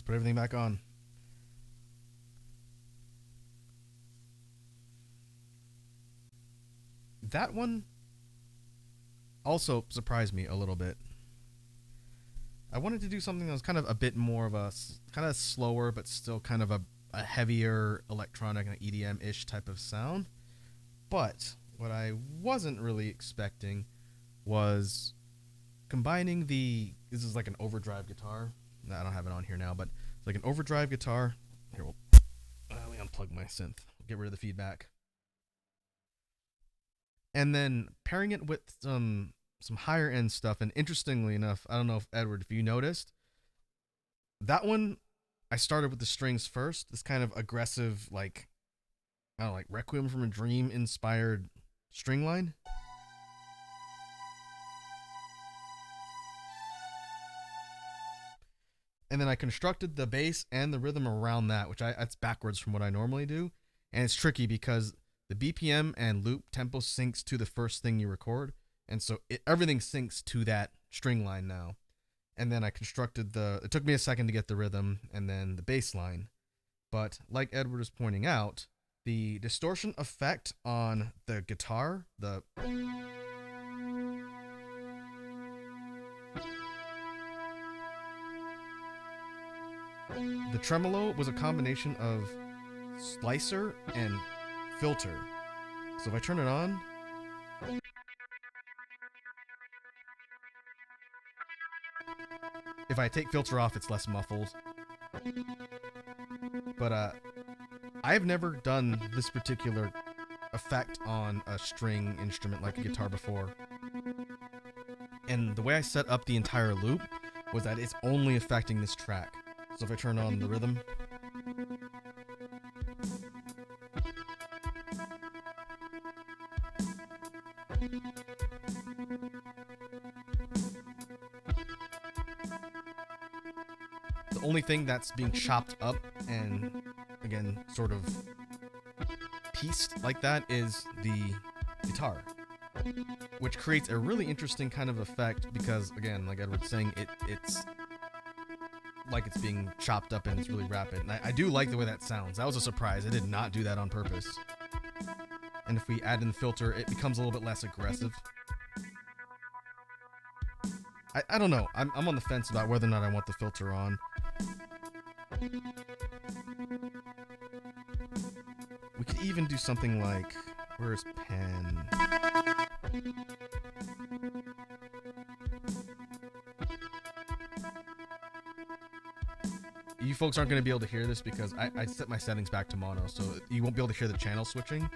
put everything back on. That one also surprised me a little bit. I wanted to do something that was kind of a bit more of a kind of slower, but still kind of a heavier electronic and EDM-ish type of sound. But what I wasn't really expecting was combining this is like an overdrive guitar. I don't have it on here now, but it's like an overdrive guitar. Here, let me unplug my synth. Get rid of the feedback. And then pairing it with some higher end stuff. And interestingly enough, I don't know if Edward, if you noticed, that one I started with the strings first. This kind of aggressive, like, I don't know, like Requiem from a Dream inspired string line. And then I constructed the bass and the rhythm around that, which that's backwards from what I normally do. And it's tricky because the BPM and loop tempo syncs to the first thing you record. And so everything syncs to that string line now. And then I constructed it took me a second to get the rhythm and then the bass line. But like Edward is pointing out, the distortion effect on the guitar, the tremolo was a combination of slicer and filter. So if I turn it on, if I take filter off, it's less muffled. But I've never done this particular effect on a string instrument like a guitar before. And the way I set up the entire loop was that it's only affecting this track. So if I turn on the rhythm, the only thing that's being chopped up and, again, sort of pieced like that is the guitar, which creates a really interesting kind of effect because, again, like Edward's saying, it's like it's being chopped up and it's really rapid. And I do like the way that sounds. That was a surprise. I did not do that on purpose. And if we add in the filter, it becomes a little bit less aggressive. I don't know. I'm on the fence about whether or not I want the filter on. We could even do something like, where's pen? You folks aren't going to be able to hear this because I set my settings back to mono, so you won't be able to hear the channel switching.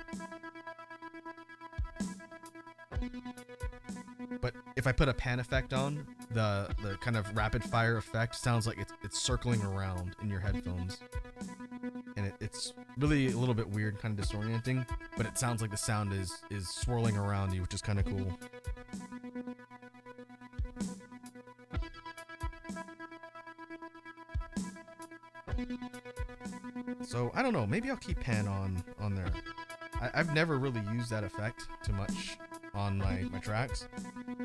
But if I put a pan effect on, the kind of rapid fire effect sounds like it's circling around in your headphones. And it's really a little bit weird, kind of disorienting, but it sounds like the sound is swirling around you, which is kind of cool. So I don't know, maybe I'll keep pan on there. I've never really used that effect too much on my tracks,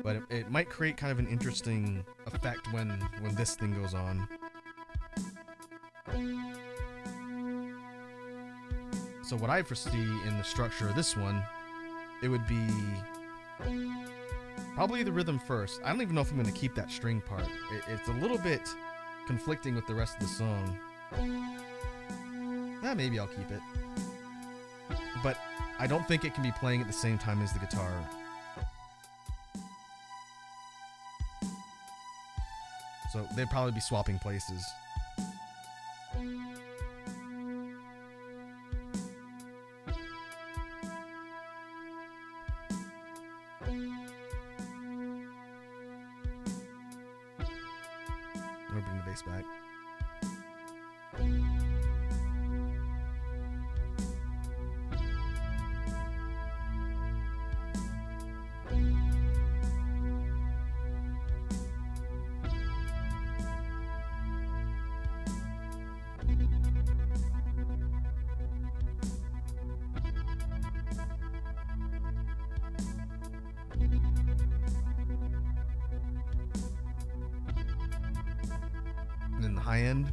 but it might create kind of an interesting effect when this thing goes on. So what I foresee in the structure of this one, it would be probably the rhythm first. I don't even know if I'm going to keep that string part. It's a little bit conflicting with the rest of the song. Maybe I'll keep it. But I don't think it can be playing at the same time as the guitar. So they'd probably be swapping places. I'm gonna bring the bass back. And then the high end.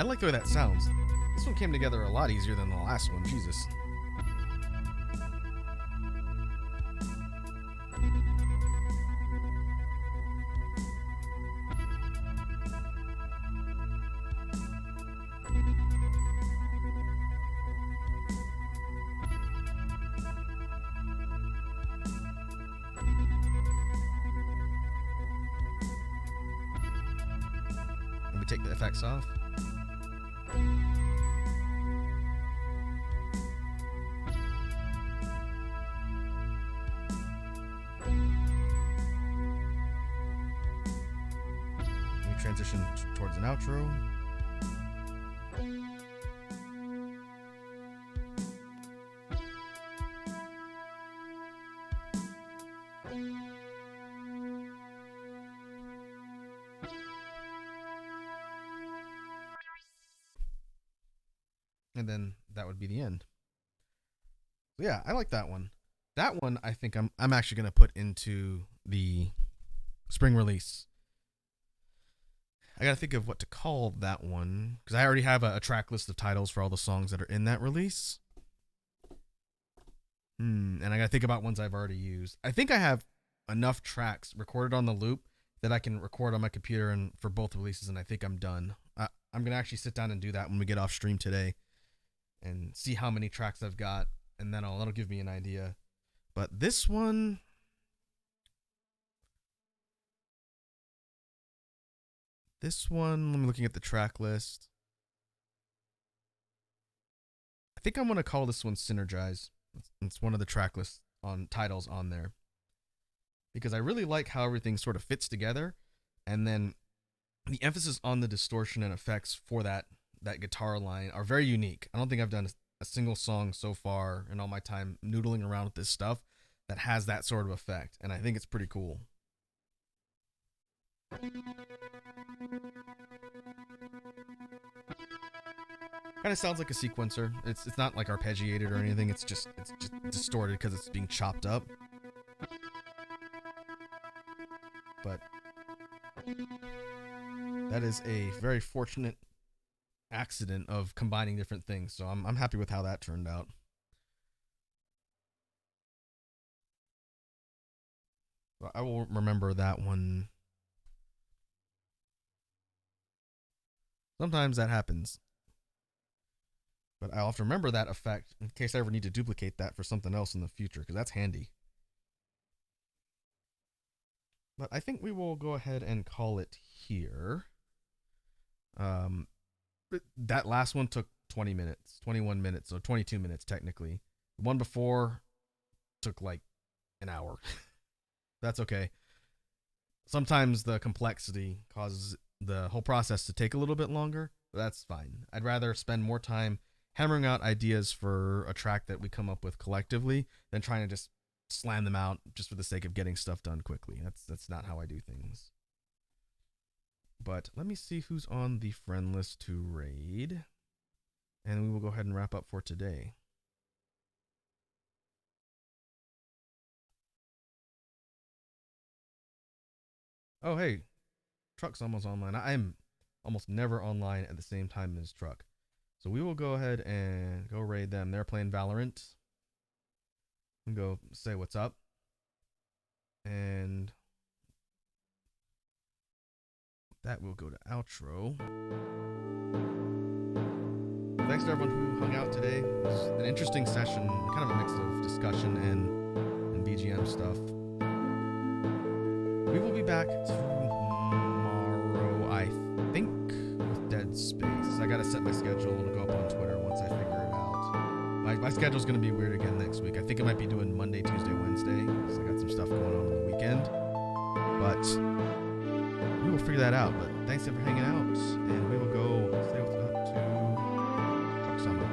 I like the way that sounds. This one came together a lot easier than the last one. Jesus. Let me take the effects off. Transition towards an outro. And then that would be the end. So yeah, I like that one. That one I think I'm actually going to put into the spring release. I gotta think of what to call that one, because I already have a track list of titles for all the songs that are in that release. And I gotta think about ones I've already used. I think I have enough tracks recorded on the loop that I can record on my computer and for both releases, and I think I'm done. I'm gonna actually sit down and do that when we get off stream today, and see how many tracks I've got, and then that'll give me an idea. But this one. I'm looking at the track list. I think I'm going to call this one Synergize. It's one of the track list titles on there. Because I really like how everything sort of fits together. And then the emphasis on the distortion and effects for that guitar line are very unique. I don't think I've done a single song so far in all my time noodling around with this stuff that has that sort of effect. And I think it's pretty cool. Kind of sounds like a sequencer. It's not like arpeggiated or anything. It's just distorted because it's being chopped up. But that is a very fortunate accident of combining different things. So I'm happy with how that turned out. But I will remember that one. Sometimes that happens. But I'll have to remember that effect in case I ever need to duplicate that for something else in the future, because that's handy. But I think we will go ahead and call it here. That last one took 20 minutes, 21 minutes, so 22 minutes technically. The one before took like an hour. That's okay. Sometimes the complexity causes the whole process to take a little bit longer, but that's fine. I'd rather spend more time hammering out ideas for a track that we come up with collectively than trying to just slam them out just for the sake of getting stuff done quickly. That's not how I do things. But let me see who's on the friend list to raid, and we will go ahead and wrap up for today. Oh, hey, Truck's almost online. I'm almost never online at the same time as Truck. So we will go ahead and go raid them. They're playing Valorant. And go say what's up. And that will go to outro. Thanks to everyone who hung out today. It was an interesting session, kind of a mix of discussion and BGM stuff. We will be back tomorrow, I think, with Dead Space. I gotta set my schedule and go up on Twitter once I figure it out. My schedule's gonna be weird again next week. I think I might be doing Monday, Tuesday, Wednesday, because I got some stuff going on the weekend. But we will figure that out. But thanks for hanging out, and we will go say what's up to Truck Summit.